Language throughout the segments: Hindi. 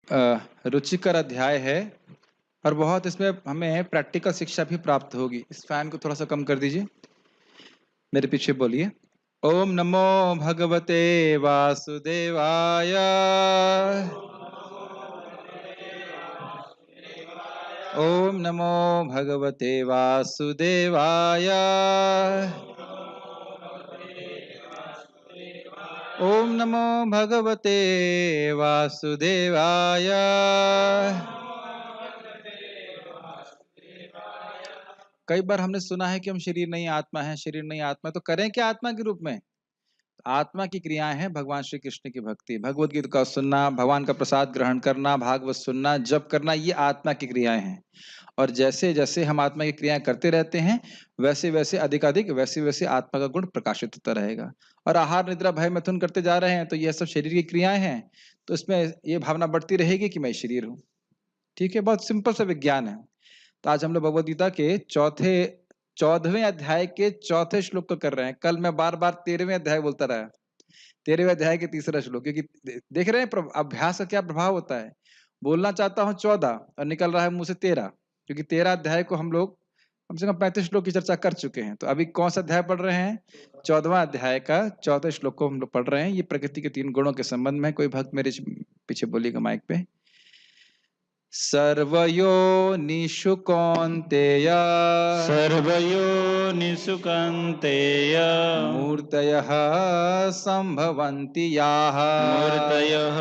रुचिकर अध्याय है और बहुत इसमें हमें प्रैक्टिकल शिक्षा भी प्राप्त होगी। इस फैन को थोड़ा सा कम कर दीजिए, मेरे पीछे बोलिए। ओम नमो भगवते वासुदेवाय। ओम नमो भगवते वासुदेवाय। ओम नमो भगवते वासुदेवाय। कई बार हमने सुना है कि हम शरीर नहीं आत्मा है, शरीर नहीं आत्मा, तो करें क्या आत्मा के रूप में? आत्मा की क्रियाएं हैं भगवान श्री कृष्ण की भक्ति, भगवत गीता का सुनना, भगवान का प्रसाद ग्रहण करना, भागवत सुनना, जप करना, ये आत्मा की क्रियाएं हैं। और जैसे जैसे हम आत्मा की क्रियाएं करते रहते हैं, वैसे वैसे अधिकाधिक वैसे वैसे आत्मा का गुण प्रकाशित होता रहेगा। और आहार निद्रा भय मैथुन करते जा रहे हैं तो यह सब शरीर की क्रियाएं हैं, तो इसमें ये भावना बढ़ती रहेगी कि मैं शरीर हूँ। ठीक है, बहुत सिंपल सा विज्ञान है। तो आज हम लोग भगवद गीता के 14वें अध्याय के 4थे श्लोक को कर रहे हैं। कल मैं बार बार 13वें अध्याय बोलता रहा, 13वें अध्याय के 3रा श्लोक, क्योंकि देख रहे हैं अभ्यास का क्या प्रभाव होता है। बोलना चाहता हूँ 14 और निकल रहा है मुंह से 13, क्योंकि 13 अध्याय को हम लोग कम से कम 35 श्लोक की चर्चा कर चुके हैं। तो अभी कौन सा अध्याय पढ़ रहे हैं? 14वां अध्याय का 4थे श्लोक को हम लोग पढ़ रहे हैं। ये प्रकृति के 3 गुणों के संबंध में। कोई भक्त मेरे पीछे बोलिएगा माइक पे। सर्वयोनिषु कौन्तेय, सर्वयोनिषु कौन्तेय, मूर्तयः सम्भवन्ति याः, मूर्तयः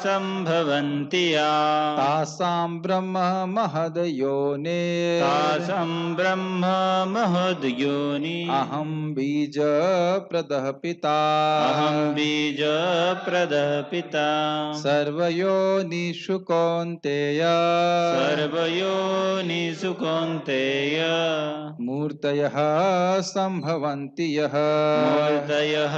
सम्भवन्ति याः, तासां ब्रह्म महद्योने, तासां ब्रह्म महद्योनि, अहं बीजप्रदः पिता, अहं बीजप्रदः पिता। सर्वयोनिषु कौन्तेय, सर्वयोनिषु कौन्तेय, मूर्तयः सम्भवन्ति यः, मूर्तयः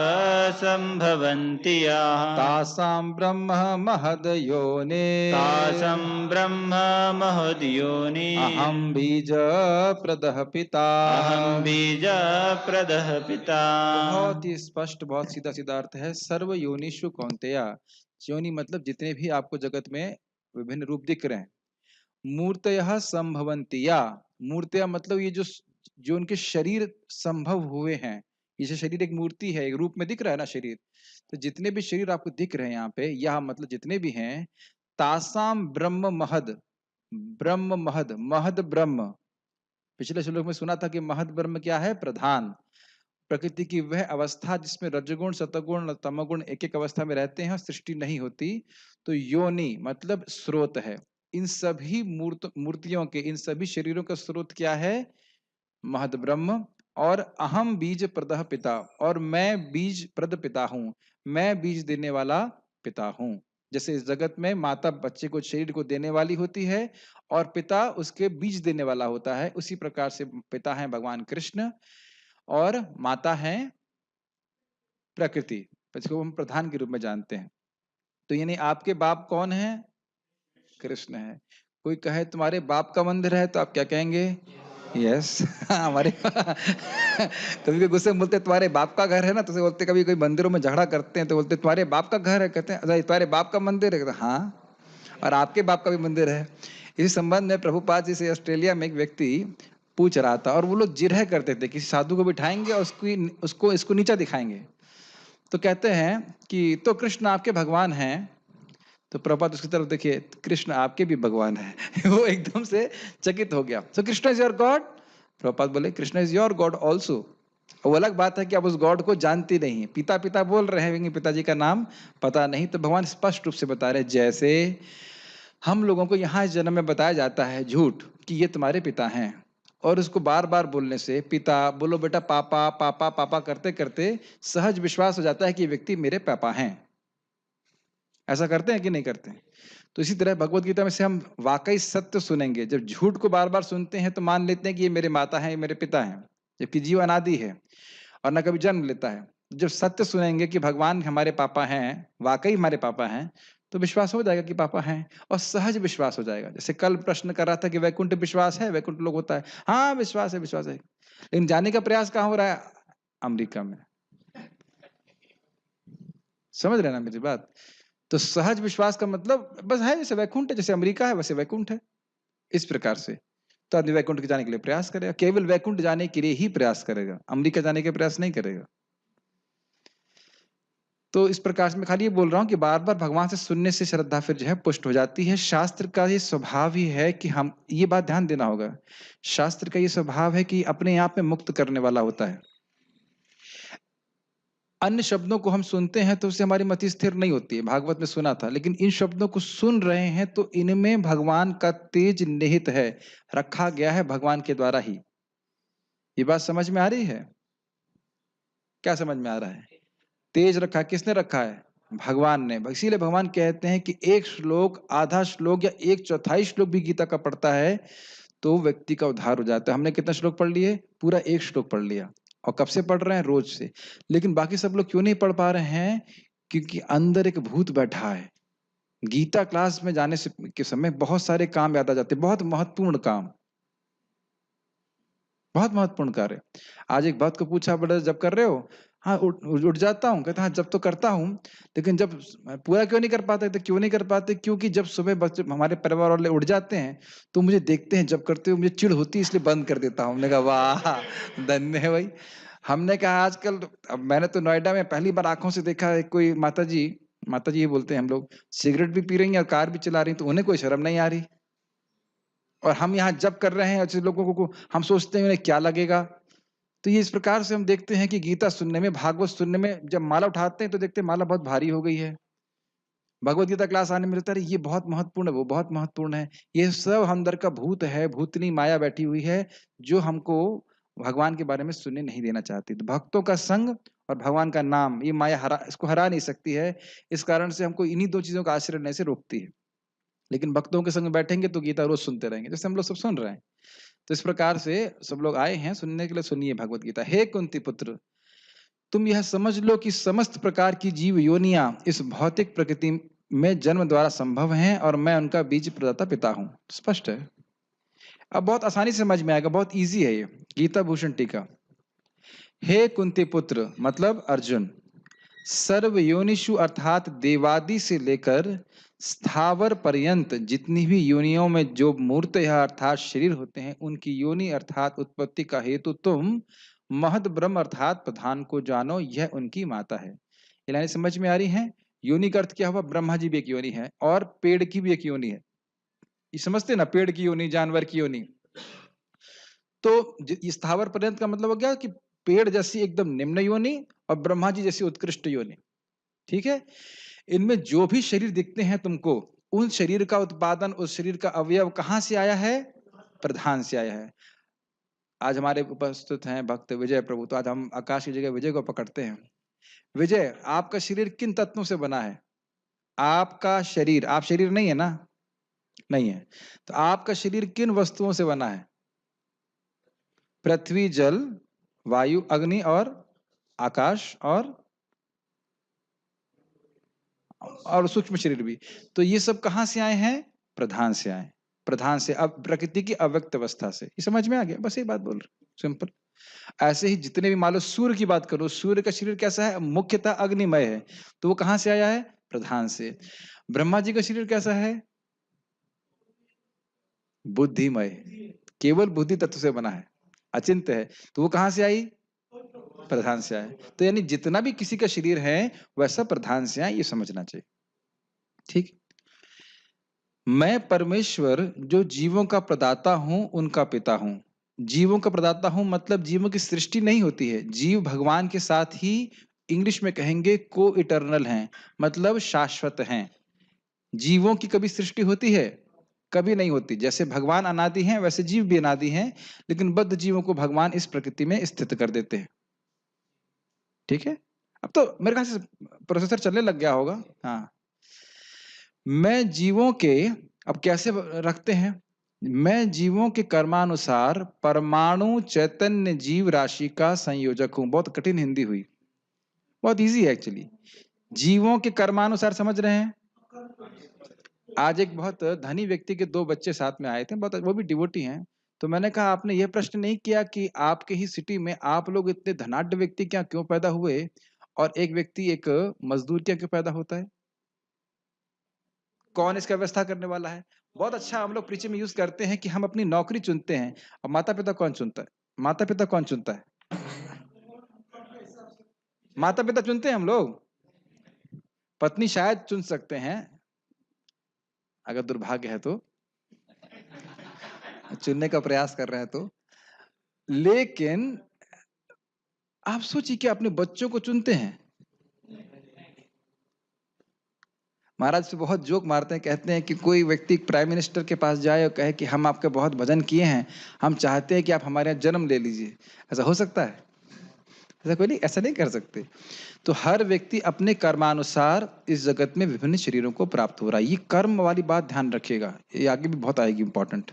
सम्भवन्ति याः, तासां ब्रह्म महद्योने, तासां ब्रह्म महद्योनि, अहं बीजप्रदः पिता। अहं बीजप्रदः पिता। बहुत ही स्पष्ट, बहुत सीधा सीधा अर्थ है। सर्व योनिषु कौन्तेय, योनि मतलब जितने भी आपको जगत में विभिन्न रूप दिख रहे हैं। मूर्तयः संभवन्ति या, मूर्तियां मतलब ये जो उनके शरीर संभव हुए हैं। ये शरीर एक मूर्ति है, एक रूप में दिख रहा है ना शरीर। तो जितने भी शरीर आपको दिख रहे हैं यहाँ पे, यह मतलब जितने भी हैं, तासाम ब्रह्म महद, ब्रह्म महद, महद ब्रह्म। पिछले श्लोक में सुना था कि महद ब्रह्म क्या है? प्रधान, प्रकृति की वह अवस्था जिसमें रजगुण सतगुण और तमगुण एक एक अवस्था में रहते हैं और सृष्टि नहीं होती। तो योनि मतलब स्रोत है। इन सभी मूर्तियों के, इन सभी शरीरों का स्रोत क्या है? महद ब्रह्म। और अहम बीज प्रदः पिता, और मैं बीज प्रद पिता हूं, मैं बीज देने वाला पिता हूं। जैसे इस जगत में माता बच्चे को, शरीर को देने वाली होती है और पिता उसके बीज देने वाला होता है, उसी प्रकार से पिता है भगवान कृष्ण और माता है प्रकृति, जिसको हम प्रधान के रूप में जानते हैं। तो यानी आपके बाप कौन है? कृष्ण है। कोई कहे तुम्हारे बाप का मंदिर है तो आप क्या कहेंगे? यस हमारे कभी भी गुस्से में बोलते तुम्हारे बाप का घर है ना, तो बोलते, कभी कोई मंदिरों में झगड़ा करते हैं तो बोलते तुम्हारे बाप का घर है, कहते हैं अच्छा तुम्हारे बाप का मंदिर है, कहते हाँ, और आपके बाप का भी मंदिर है। इस संबंध में प्रभुपाद जी से ऑस्ट्रेलिया में एक व्यक्ति पूछ रहा था, और वो लोग जिरह करते थे, किसी साधु को बिठाएंगे और उसको इसको नीचा दिखाएंगे। तो कहते हैं कि तो कृष्ण आपके भगवान हैं। तो प्रभुपाद उसकी तरफ देखिए, कृष्ण आपके भी भगवान है वो एकदम से चकित हो गया। So Krishna is your God? Prabhupada बोले Krishna is your God also. वो अलग बात है कि आप उस गॉड को जानती नहीं है। पिता पिता बोल रहे हैं, पिताजी का नाम पता नहीं। तो भगवान स्पष्ट रूप से बता रहे, जैसे हम लोगों को यहाँ इस जन्म में बताया जाता है झूठ कि ये तुम्हारे पिता हैं, और उसको बार बार बोलने से, पिता बोलो बेटा पापा पापा पापा करते करते सहज विश्वास हो जाता है कि ये व्यक्ति मेरे पापा हैं। ऐसा करते हैं कि नहीं करते हैं? तो इसी तरह भगवत गीता में से हम वाकई सत्य सुनेंगे। जब झूठ को बार बार सुनते हैं तो मान लेते हैं कि ये मेरे माता है, ये मेरे पिता हैं, जबकि जीव अनादि है और न कभी जन्म लेता है। जब सत्य सुनेंगे कि भगवान हमारे पापा हैं, वाकई हमारे पापा हैं, तो विश्वास हो जाएगा कि पापा हैं, और सहज विश्वास हो जाएगा। जैसे कल प्रश्न कर रहा था कि वैकुंठ विश्वास है, वैकुंठ लोग होता है, हाँ विश्वास है, विश्वास है, लेकिन जाने का प्रयास कहाँ हो रहा है? अमेरिका में। समझ रहे ना मेरी बात? तो सहज विश्वास का मतलब बस है जैसे वैकुंठ है, जैसे अमेरिका है वैसे वैकुंठ है, इस प्रकार से। तो आदमी वैकुंठ के जाने के लिए प्रयास करेगा, केवल वैकुंठ जाने के लिए ही प्रयास करेगा, अमेरिका जाने के प्रयास नहीं करेगा। तो इस प्रकार से मैं खाली ये बोल रहा हूँ कि बार-बार भगवान से सुनने से श्रद्धा फिर जो है पुष्ट हो जाती है। शास्त्र का ये स्वभाव ही है कि हम ये बात ध्यान देना होगा। शास्त्र का ये स्वभाव है कि अपने आप में मुक्त करने वाला होता है। अन्य शब्दों को हम सुनते हैं तो उससे हमारी मति स्थिर नहीं होती है, भागवत में सुना था। लेकिन इन शब्दों को सुन रहे हैं तो इनमें भगवान का तेज निहित है, रखा गया है भगवान के द्वारा ही। ये बात समझ में आ रही है? क्या समझ में आ रहा है? तेज रखा है, किसने रखा है? भगवान ने। इसीलिए भगवान कहते हैं कि एक श्लोक, आधा श्लोक या एक चौथाई श्लोक भी गीता का पढ़ता है तो व्यक्ति का उद्धार हो जाता है। हमने कितना श्लोक पढ़ लिए? पूरा एक श्लोक पढ़ लिया। और कब से पढ़ रहे हैं? रोज से। लेकिन बाकी सब लोग क्यों नहीं पढ़ पा रहे हैं? क्योंकि अंदर एक भूत बैठा है। गीता क्लास में जाने से के समय बहुत सारे काम याद आ जाते हैं, बहुत महत्वपूर्ण काम, बहुत महत्वपूर्ण कार्य। आज एक भक्त को पूछा, बेटा जब कर रहे हो? हाँ, उठ जाता हूँ। कहता हाँ, जब तो करता हूँ, लेकिन जब पूरा क्यों नहीं कर पाते? तो क्यों नहीं कर पाते? क्योंकि जब सुबह बच्चे हमारे परिवार वाले उठ जाते हैं, तो मुझे देखते हैं जब करते हुए मुझे चिढ़ होती है, इसलिए बंद कर देता हूँ। हमने कहा वाह! धन्य है भाई। हमने कहा आजकल अब मैंने तो नोएडा में पहली बार आँखों से देखा है कोई माताजी ही बोलते हैं हम लोग, सिगरेट भी पी रही हैं और कार भी चला रही हैं, तो उन्हें कोई शर्म नहीं आ रही। और हम यहाँ जप कर रहे हैं, ऐसे लोगों को हम सोचते हैं उन्हें क्या लगेगा? तो ये इस प्रकार से हम देखते हैं कि गीता सुनने में, भागवत सुनने में जब माला उठाते हैं तो देखते हैं माला बहुत भारी हो गई है। भगवत गीता क्लास आने में लगता है अरे ये बहुत महत्वपूर्ण है, वो बहुत महत्वपूर्ण है। ये सब अंदर का भूत है, भूतनी माया बैठी हुई है, जो हमको भगवान के बारे में सुनने नहीं देना चाहती। तो भक्तों का संग और भगवान का नाम, ये माया इसको हरा नहीं सकती है। इस कारण से हमको इन्हीं 2 चीज़ों का आश्रय लेने से रोकती है। लेकिन भक्तों के संग में बैठेंगे तो गीता रोज़ सुनते रहेंगे, जैसे हम लोग सब सुन रहे हैं। तो इस प्रकार से सब लोग आए हैं सुनने के लिए, सुनिए भगवत गीता। हे कुंती पुत्र, तुम यह समझ लो कि समस्त प्रकार की जीव योनियां इस भौतिक प्रकृति में जन्म द्वारा संभव हैं और मैं उनका बीज प्रदाता पिता हूं। स्पष्ट है। अब बहुत आसानी से समझ में आएगा, बहुत इजी है ये। गीता भूषण टीका। हे कुंती पुत्र मतलब अर्जुन, सर्व योनिषु अर्थात देवादि से लेकर स्थावर पर्यंत जितनी भी योनियों में जो मूर्त अर्थात शरीर होते हैं, उनकी योनि अर्थात उत्पत्ति का हेतु तुम महद ब्रह्म अर्थात प्रधान को जानो, यह उनकी माता है। ये लाइन समझ में आ रही है? योनि का अर्थ क्या हुआ? ब्रह्मा जी भी एक योनि है और पेड़ की भी एक योनि है। ये समझते ना, पेड़ की योनि, जानवर की योनि। तो स्थावर पर्यंत का मतलब हो गया कि पेड़ जैसी एकदम निम्न योनि और ब्रह्मा जी जैसी उत्कृष्ट योनि। ठीक है? इनमें जो भी शरीर दिखते हैं तुमको, उन शरीर का उत्पादन, उस शरीर का अवयव कहाँ से आया है? प्रधान से आया है। आज हमारे उपस्थित हैं भक्त विजय प्रभु, तो आज हम आकाश की जगह विजय को पकड़ते हैं। विजय, आपका शरीर किन तत्वों से बना है? आपका शरीर, आप शरीर नहीं है ना? नहीं है। तो आपका शरीर किन वस्तुओं से बना है? पृथ्वी, जल, वायु, अग्नि और आकाश और सूक्ष्म शरीर भी। तो ये सब कहाँ से आए हैं? प्रधान से आए। प्रधान से, अब प्रकृति की अव्यक्त अवस्था से। ये समझ में आ गया? बस ये बात बोल रहे, सिंपल। ऐसे ही जितने भी, मान लो सूर्य की बात करो, सूर्य का शरीर कैसा है? मुख्यतः अग्निमय है, तो वो कहाँ से आया है? प्रधान से। ब्रह्मा जी का शरीर कैसा है? बुद्धिमय, केवल बुद्धि तत्व से बना है, अचिंत्य है, तो वो कहाँ से आई? प्रधान से आए। तो यानी जितना भी किसी का शरीर है वैसा प्रधान से आए, ये समझना चाहिए। ठीक। मैं परमेश्वर जो जीवों का प्रदाता हूं, उनका पिता हूं। जीवों का प्रदाता हूं मतलब जीवों की सृष्टि नहीं होती है, जीव भगवान के साथ ही, इंग्लिश में कहेंगे को इटर्नल हैं, मतलब शाश्वत हैं। जीवों की कभी सृष्टि होती है? कभी नहीं होती। जैसे भगवान अनादि हैं वैसे जीव भी अनादि हैं, लेकिन बद्ध जीवों को भगवान इस प्रकृति में स्थित कर देते हैं। ठीक है? अब तो मेरे ख्याल से प्रोसेसर चलने लग गया होगा। हाँ। मैं जीवों के, अब कैसे रखते हैं? मैं जीवों के कर्मानुसार परमाणु चैतन्य जीव राशि का संयोजक हूं। बहुत कठिन हिंदी हुई, बहुत इजी है एक्चुअली। जीवों के कर्मानुसार, समझ रहे हैं? आज एक बहुत धनी व्यक्ति के 2 बच्चे साथ में आए थे, बहुत, वो भी डिवोटी हैं। तो मैंने कहा आपने ये प्रश्न नहीं किया कि आपके ही सिटी में आप लोग इतने धनाढ्य व्यक्ति क्या क्यों पैदा हुए और एक व्यक्ति एक मजदूर क्या क्यों पैदा होता है? कौन इसका व्यवस्था करने वाला है? बहुत अच्छा हम लोग प्रीचिंग में यूज करते हैं कि हम अपनी नौकरी चुनते हैं और माता पिता कौन चुनता है? माता पिता कौन चुनता है? माता पिता चुनते हैं हम लोग। पत्नी शायद चुन सकते हैं अगर दुर्भाग्य है तो, चुनने का प्रयास कर रहे हैं तो। लेकिन आप सोचिए कि अपने बच्चों को चुनते हैं। महाराज से बहुत जोक मारते हैं, कहते हैं कि कोई व्यक्ति प्राइम मिनिस्टर के पास जाए और कहे कि हम आपके बहुत भजन किए हैं, हम चाहते हैं कि आप हमारे यहाँ जन्म ले लीजिए। ऐसा हो सकता है? ऐसा कोई नहीं, ऐसा नहीं कर सकते। तो हर व्यक्ति अपने कर्मानुसार इस जगत में विभिन्न शरीरों को प्राप्त हो रहा है। ये कर्म वाली बात ध्यान रखिएगा, ये आगे भी बहुत आएगी इंपॉर्टेंट।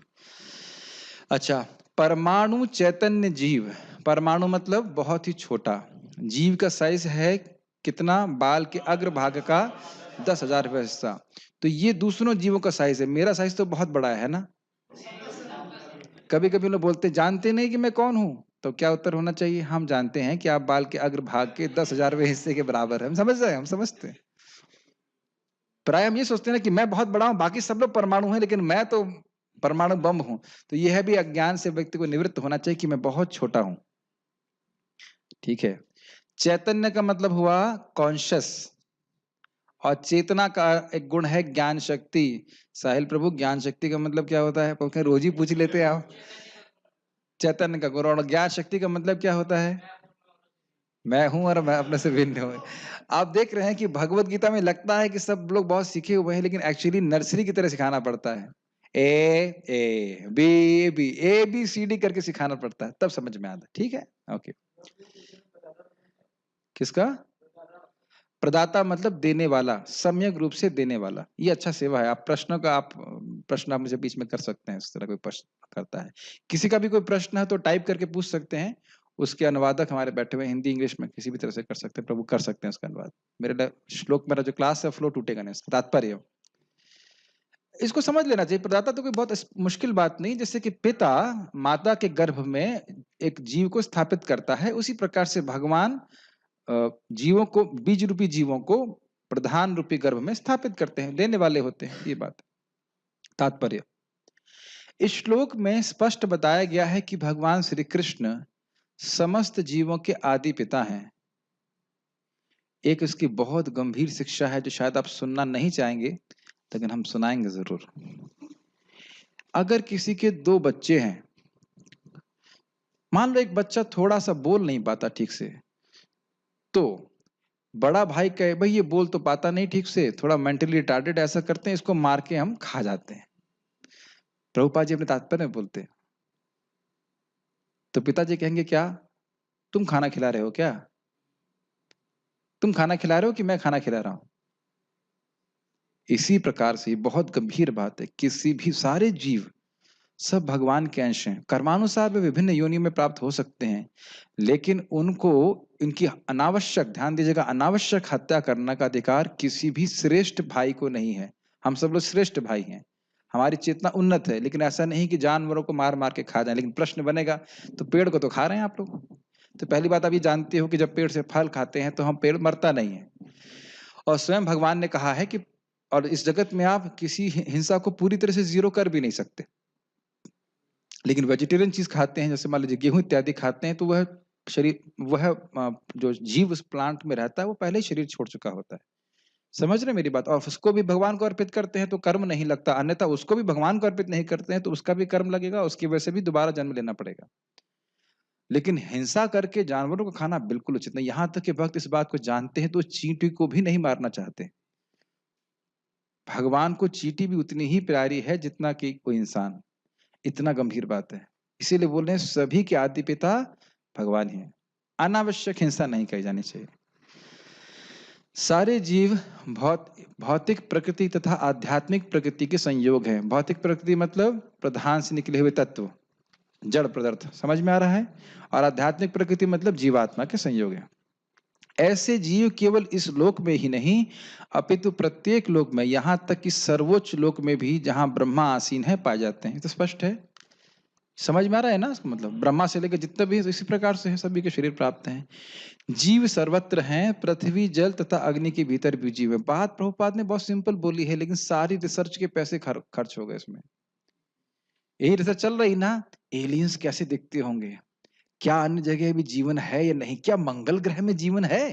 अच्छा, परमाणु चैतन्य जीव। परमाणु मतलब बहुत ही छोटा। जीव का साइज है कितना? बाल के अग्रभाग का 10,000वां हिस्सा। तो ये दूसरों जीवों का साइज है। मेरा साइज तो बहुत बड़ा है ना। कभी कभी लोग बोलते जानते नहीं कि मैं कौन हूं, तो क्या उत्तर होना चाहिए? हम जानते हैं कि आप बाल के अग्रभाग के 10,000वें हिस्से के बराबर है। हम समझ रहे हैं, हम समझते हैं। प्राय हम ये सोचते हैं ना कि मैं बहुत बड़ा हूं, बाकी सब लोग परमाणु हैं, लेकिन मैं तो परमाणु बम हूं। तो यह है भी अज्ञान से व्यक्ति को निवृत्त होना चाहिए कि मैं बहुत छोटा हूं। ठीक है। चैतन्य का मतलब हुआ कॉन्शियस, और चेतना का एक गुण है ज्ञान शक्ति। साहिल प्रभु, ज्ञान शक्ति का मतलब क्या होता है? रोज ही पूछ लेते हैं आप। चैतन्य का गुण। और ज्ञान शक्ति का मतलब क्या होता है? मैं हूं और मैं अपने से भिन्न हूं। आप देख रहे हैं कि भगवत गीता में लगता है कि सब लोग बहुत सीखे हुए हैं, लेकिन एक्चुअली नर्सरी की तरह सिखाना पड़ता है। A B B, A B C D करके सिखाना पड़ता है, तब समझ में आता है। ठीक है, ओके। किसका? प्रदाता मतलब देने वाला, सम्यक रूप से देने वाला। ये अच्छा सेवा है। आप प्रश्न आप मुझे बीच में कर सकते हैं। इस तरह कोई प्रश्न करता है, किसी का भी कोई प्रश्न है तो टाइप करके पूछ सकते हैं। उसके अनुवादक हमारे बैठे हुए, हिंदी इंग्लिश में किसी भी तरह से कर सकते हैं। प्रभु कर सकते हैं उसका अनुवाद। मेरा जो क्लास है फ्लो टूटेगा नहीं, इसका तात्पर्य इसको समझ लेना चाहिए। प्रदाता तो कोई बहुत मुश्किल बात नहीं। जैसे कि पिता माता के गर्भ में एक जीव को स्थापित करता है, उसी प्रकार से भगवान जीवों को, बीज रूपी जीवों को प्रधान रूपी गर्भ में स्थापित करते हैं, देने वाले होते हैं। ये बात तात्पर्य। इस श्लोक में स्पष्ट बताया गया है कि भगवान श्री कृष्ण समस्त जीवों के आदि पिता हैं। एक इसकी बहुत गंभीर शिक्षा है जो शायद आप सुनना नहीं चाहेंगे, लेकिन हम सुनाएंगे जरूर। अगर किसी के 2 बच्चे हैं, मान लो एक बच्चा थोड़ा सा बोल नहीं पाता ठीक से, तो बड़ा भाई कहे भाई ये बोल तो पाता नहीं ठीक से, थोड़ा मेंटली रिटार्डेड, ऐसा करते हैं इसको मार के हम खा जाते हैं। प्रभुपाद जी अपने तात्पर्य में बोलते हैं। तो पिताजी कहेंगे क्या? तुम खाना खिला रहे हो क्या? तुम खाना खिला रहे हो कि मैं खाना खिला रहा हूं? इसी प्रकार से बहुत गंभीर बात है। किसी भी, सारे जीव सब भगवान के अंश हैं। कर्मानुसार वे विभिन्न योनियों में प्राप्त हो सकते हैं, लेकिन उनको इनकी अनावश्यक, ध्यान दीजिएगा, अनावश्यक हत्या करने का अधिकार किसी भी श्रेष्ठ भाई को नहीं है। हम सब लोग श्रेष्ठ भाई हैं, हमारी चेतना उन्नत है, लेकिन ऐसा नहीं कि जानवरों को मार मार के खा जाए। लेकिन प्रश्न बनेगा, तो पेड़ को तो खा रहे हैं आप लोग। तो पहली बात आप ये जानते हो कि जब पेड़ से फल खाते हैं तो हम, पेड़ मरता नहीं है। और स्वयं भगवान ने कहा है कि, और इस जगत में आप किसी हिंसा को पूरी तरह से जीरो कर भी नहीं सकते, लेकिन वेजिटेरियन चीज खाते हैं, जैसे मान लीजिए गेहूं इत्यादि खाते हैं, तो वह शरीर, वह जो जीव उस प्लांट में रहता है वो पहले ही शरीर छोड़ चुका होता है। समझ रहे मेरी बात? और उसको भी भगवान को अर्पित करते हैं तो कर्म नहीं लगता, अन्यथा उसको भी भगवान को अर्पित नहीं करते हैं तो उसका भी कर्म लगेगा, उसकी वजह से भी दोबारा जन्म लेना पड़ेगा। लेकिन हिंसा करके जानवरों को खाना बिल्कुल उचित नहीं। यहां तक कि भक्त इस बात को जानते हैं तो चींटी को भी नहीं मारना चाहते। भगवान को चींटी भी उतनी ही प्यारी है जितना कि कोई इंसान। इतना गंभीर बात है। इसीलिए बोल रहे हैं सभी के आदि पिता भगवान ही है। अनावश्यक हिंसा नहीं की जानी चाहिए। सारे जीव भौतिक प्रकृति तथा आध्यात्मिक प्रकृति के संयोग हैं। भौतिक प्रकृति मतलब प्रधान से निकले हुए तत्व, जड़ पदार्थ, समझ में आ रहा है? और आध्यात्मिक प्रकृति मतलब जीवात्मा के संयोग है। ऐसे जीव केवल इस लोक में ही नहीं, अपितु प्रत्येक लोक में, यहाँ तक कि सर्वोच्च लोक में भी, जहां ब्रह्मा आसीन है, पाए जाते हैं। तो स्पष्ट है, समझ में आ रहा है ना इसका मतलब? ब्रह्मा से लेकर जितने भी इसी प्रकार से है, सभी के शरीर प्राप्त हैं। जीव सर्वत्र हैं, पृथ्वी जल तथा अग्नि के भीतर भी जीव है। बात प्रभुपाद ने बहुत सिंपल बोली है, लेकिन सारी रिसर्च के पैसे खर्च हो गए इसमें। यही रिसर्च चल रही ना, एलियंस कैसे दिखते होंगे, क्या अन्य जगह भी जीवन है या नहीं, क्या मंगल ग्रह में जीवन है,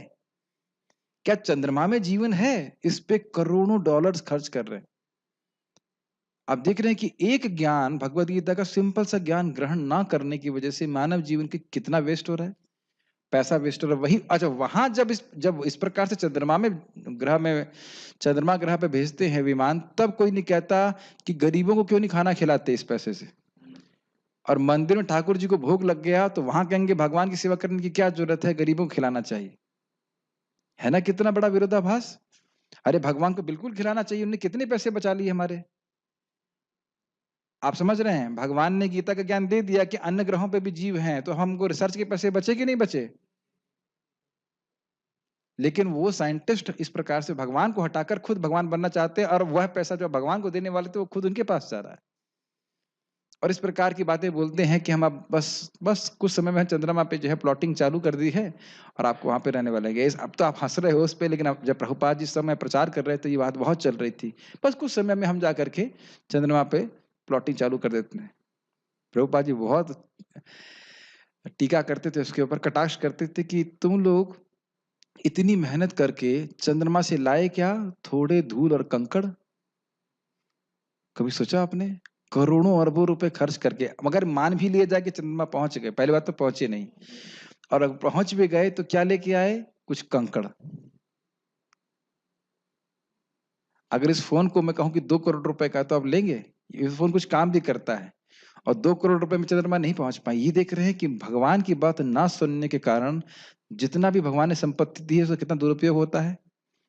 क्या चंद्रमा में जीवन है, इस पे करोड़ों डॉलर्स खर्च कर रहे हैं। आप देख रहे हैं कि एक ज्ञान, भगवत गीता का सिंपल सा ज्ञान ग्रहण ना करने की वजह से मानव जीवन की कितना वेस्ट हो रहा है, पैसा वेस्ट हो रहा है। वही अच्छा, वहां जब इस प्रकार से चंद्रमा ग्रह पे भेजते हैं विमान, तब कोई नहीं कहता कि गरीबों को क्यों नहीं खाना खिलाते इस पैसे से। और मंदिर में ठाकुर जी को भोग लग गया तो वहां कहेंगे भगवान की सेवा करने की क्या जरूरत है, गरीबों को खिलाना चाहिए। है ना कितना बड़ा विरोधाभास? अरे भगवान को बिल्कुल खिलाना चाहिए, उन्होंने कितने पैसे बचा लिए हमारे। आप समझ रहे हैं, भगवान ने गीता का ज्ञान दे दिया कि अन्य ग्रहों पे भी जीव हैं, तो हमको रिसर्च के पैसे बचे कि नहीं बचे? लेकिन वो साइंटिस्ट इस प्रकार से भगवान को हटाकर खुद भगवान बनना चाहते हैं, और वह पैसा जो भगवान को देने वाले थे वो खुद उनके पास जा रहा है। और इस प्रकार की बातें बोलते हैं कि हम अब बस कुछ समय में चंद्रमा पे जो है प्लॉटिंग चालू कर दी है और आपको वहां पे रहने वाले हैं। अब तो आप हंस रहे हो उस पे, लेकिन अब जब प्रभुपाद जी समय प्रचार कर रहे थे, ये बात बहुत चल रही थी। बस कुछ समय में हम जा करके चंद्रमा पे प्लॉटिंग चालू कर देते हैं। प्रभुपाद जी बहुत टीका करते थे उसके ऊपर, कटाक्ष करते थे कि तुम लोग इतनी मेहनत करके चंद्रमा से लाए क्या, थोड़े धूल और कंकड़। कभी सोचा आपने, करोड़ों अरबों रुपए खर्च करके, मगर मान भी लिया जाए कि चंद्रमा पहुंच गए, पहली बात तो पहुंचे नहीं, और अगर पहुंच भी गए तो क्या लेके आए, कुछ कंकड़। अगर इस फोन को मैं कहूं कि 2 करोड़ रुपए का, तो आप लेंगे? ये फोन कुछ काम भी करता है, और 2 करोड़ रुपए में चंद्रमा नहीं पहुंच पाए। ये देख रहे हैं कि भगवान की बात ना सुनने के कारण जितना भी भगवान ने संपत्ति दी है उसका कितना दुरुपयोग होता है।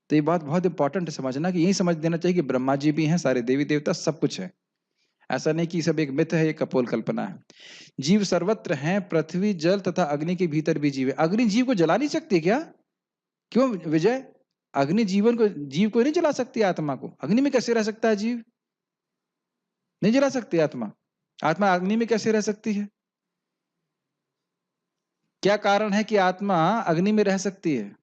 तो ये बात बहुत इंपॉर्टेंट है समझना, कि यही समझ देना चाहिए कि ब्रह्मा जी भी हैं, सारे देवी देवता सब कुछ है। ऐसा नहीं कि सब एक मिथ है, एक कपोल कल्पना है। जीव सर्वत्र हैं, पृथ्वी जल तथा अग्नि के भीतर भी जीव है। अग्नि जीव को जला नहीं सकती क्या? क्यों विजय? अग्नि जीव को नहीं जला सकती, आत्मा को। अग्नि में कैसे रह सकता है जीव? नहीं जला सकती आत्मा। आत्मा अग्नि में कैसे रह सकती है? क्या कारण है कि आत्मा अग्नि में रह सकती है?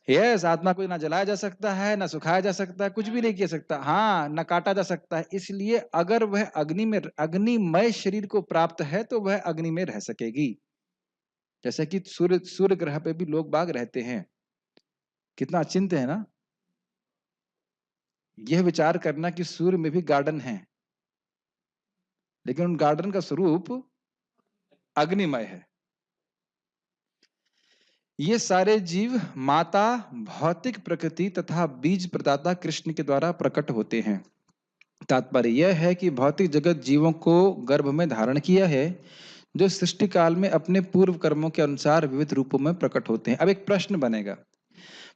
यस, आत्मा को ना जलाया जा सकता है, ना सुखाया जा सकता है, कुछ भी नहीं किया सकता, हाँ ना काटा जा सकता है। इसलिए अगर वह अग्निमय शरीर को प्राप्त है तो वह अग्नि में रह सकेगी। जैसे कि सूर्य ग्रह पे भी लोग बाग रहते हैं, कितना अचिंत्य है ना। यह विचार करना कि सूर्य में भी गार्डन है, लेकिन उन गार्डन का स्वरूप अग्निमय है। ये सारे जीव माता, भौतिक प्रकृति तथा बीज प्रदाता कृष्ण के द्वारा प्रकट होते हैं। तात्पर्य यह है कि भौतिक जगत जीवों को गर्भ में धारण किया है, जो सृष्टि काल में अपने पूर्व कर्मों के अनुसार विविध रूपों में प्रकट होते हैं। अब एक प्रश्न बनेगा,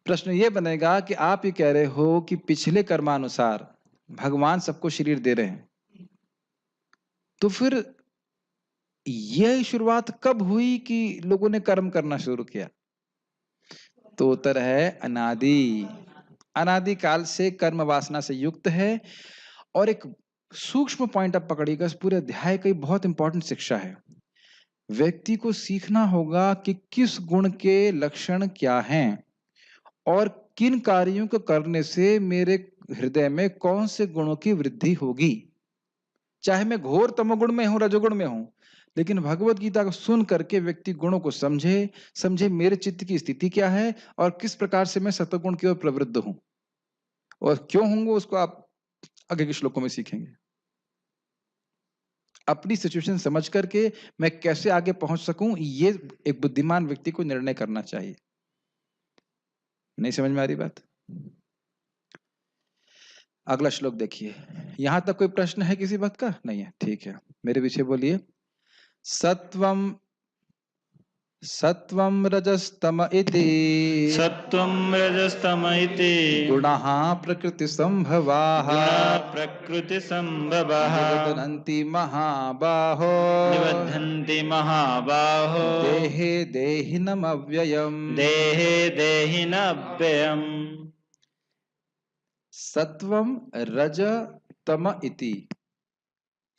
प्रश्न ये बनेगा कि आप ये कह रहे हो कि पिछले कर्मानुसार भगवान सबको शरीर दे रहे हैं, तो फिर यह शुरुआत कब हुई कि लोगों ने कर्म करना शुरू किया? तो उत्तर है अनादि। अनादि काल से कर्म वासना से युक्त है। और एक सूक्ष्म पॉइंट आप पकड़िएगा, इस पूरे अध्याय का बहुत इंपॉर्टेंट शिक्षा है। व्यक्ति को सीखना होगा कि किस गुण के लक्षण क्या हैं और किन कार्यों को करने से मेरे हृदय में कौन से गुणों की वृद्धि होगी। चाहे मैं घोर तमोगुण में हूं, रजोगुण में हूं, लेकिन भगवत गीता को सुन करके व्यक्ति गुणों को समझे मेरे चित्त की स्थिति क्या है और किस प्रकार से मैं सतगुण की ओर प्रवृत्त हूं, और क्यों होंगे उसको आप आगे के श्लोकों में सीखेंगे। अपनी सिचुएशन समझ करके मैं कैसे आगे पहुंच सकूं, ये एक बुद्धिमान व्यक्ति को निर्णय करना चाहिए। नहीं समझ में आ रही बात? अगला श्लोक देखिए। यहां तक कोई प्रश्न है किसी बात का? नहीं है, ठीक है, मेरे पीछे बोलिए। सत्वम सत्वं रजस्तम इति सत्वं रजस्तम इति गुणाः प्रकृतिसम्भवाः प्रकृतिसम्भवाः निबध्नन्ति महाबाहो निबध्नन्ति महाबाहो देहे देहिनमव्ययम्। देहे देहिनव्ययम्। सत्वम रज तम इति,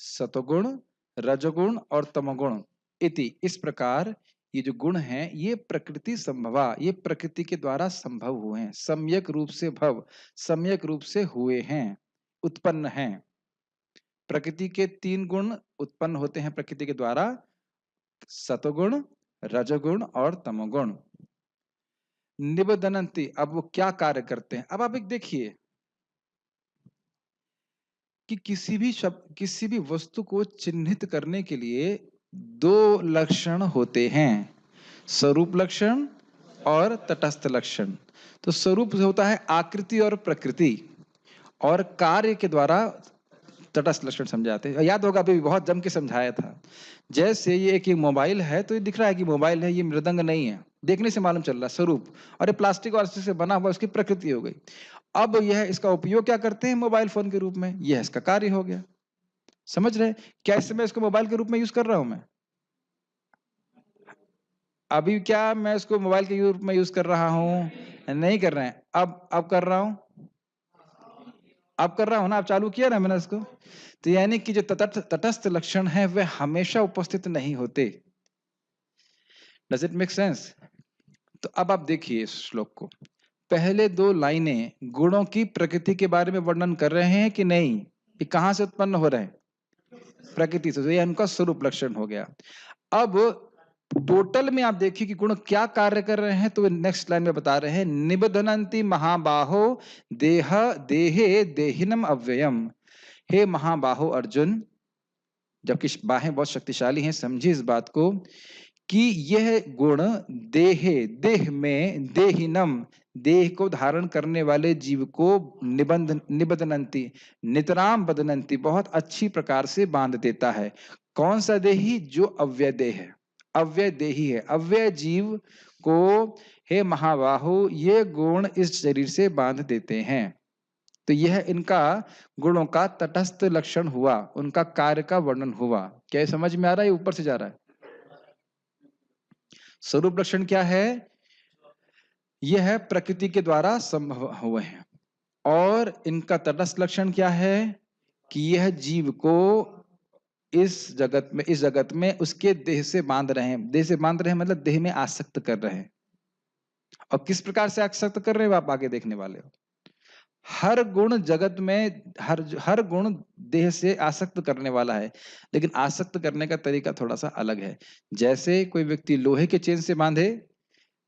सतगुण रजोगुण और तमोगुण इति, इस प्रकार ये जो गुण हैं ये प्रकृति संभवा, ये प्रकृति के द्वारा संभव हुए हैं। सम्यक रूप से भव, सम्यक रूप से हुए हैं, उत्पन्न हैं। प्रकृति के 3 गुण उत्पन्न होते हैं प्रकृति के द्वारा, सतोगुण, रजोगुण और तमोगुण। निबदनंती, अब वो क्या कार्य करते हैं? अब आप एक देखिए कि किसी भी वस्तु को चिन्हित करने के लिए 2 लक्षण होते हैं, स्वरूप लक्षण और तटस्थ लक्षण। तो स्वरूप होता है आकृति और प्रकृति, और कार्य के द्वारा तटस्थ लक्षण समझाते हैं। याद होगा अभी बहुत जम के समझाया था। जैसे ये एक मोबाइल है, तो ये दिख रहा है कि मोबाइल है, ये मृदंग नहीं है, देखने से मालूम चल रहा है स्वरूप, और ये प्लास्टिक और से बना हुआ, उसकी प्रकृति हो गई। अब यह इसका उपयोग क्या करते हैं मोबाइल फोन के रूप में, यह इसका कार्य हो गया। समझ रहे? क्या इस समय इसको मोबाइल के रूप में यूज कर रहा हूं मैं? अभी क्या मैं इसको मोबाइल के रूप में यूज कर रहा हूं? नहीं कर रहे हैं। अब कर रहा हूं, अब कर रहा हूं ना, अब चालू किया ना मैंने इसको। तो यानी कि जो तटस्थ लक्षण है वे हमेशा उपस्थित नहीं होते। Does it make sense? तो अब आप देखिए इस श्लोक को, पहले 2 लाइनें गुणों की प्रकृति के बारे में वर्णन कर रहे हैं कि नहीं? ये कहां से उत्पन्न हो रहे हैं? प्रकृति से। तो ये उनका स्वरूप लक्षण हो गया। अब टोटल में आप देखिए कि गुण क्या कार्य कर रहे हैं, तो नेक्स्ट लाइन में बता रहे हैं, निबधनंति महाबाहो देह देहे देहिनम अव्ययम। हे महाबाहो अर्जुन, जबकि बाहें बहुत शक्तिशाली हैं, समझिए इस बात को कि यह गुण देह में देहिनम, देह को धारण करने वाले जीव को निबधनंती, नितराम बदनंती, बहुत अच्छी प्रकार से बांध देता है। कौन सा देही? जो अव्यय देह है, अव्यय देही है, अव्यय जीव को हे महाबाहु ये गुण इस शरीर से बांध देते हैं। तो यह इनका गुणों का तटस्थ लक्षण हुआ, उनका कार्य का वर्णन हुआ। क्या समझ में आ रहा है? ऊपर से जा रहा है। स्वरूप लक्षण क्या है? यह प्रकृति के द्वारा संभव हुए हैं। और इनका तटस्थ लक्षण क्या है? कि यह जीव को इस जगत में उसके देह से बांध रहे हैं। देह से बांध रहे हैं मतलब देह में आसक्त कर रहे हैं। और किस प्रकार से आसक्त कर रहे हैं आप आगे देखने वाले हो। हर गुण जगत में, हर गुण देह से आसक्त करने वाला है, लेकिन आसक्त करने का तरीका थोड़ा सा अलग है। जैसे कोई व्यक्ति लोहे के चेन से बांधे,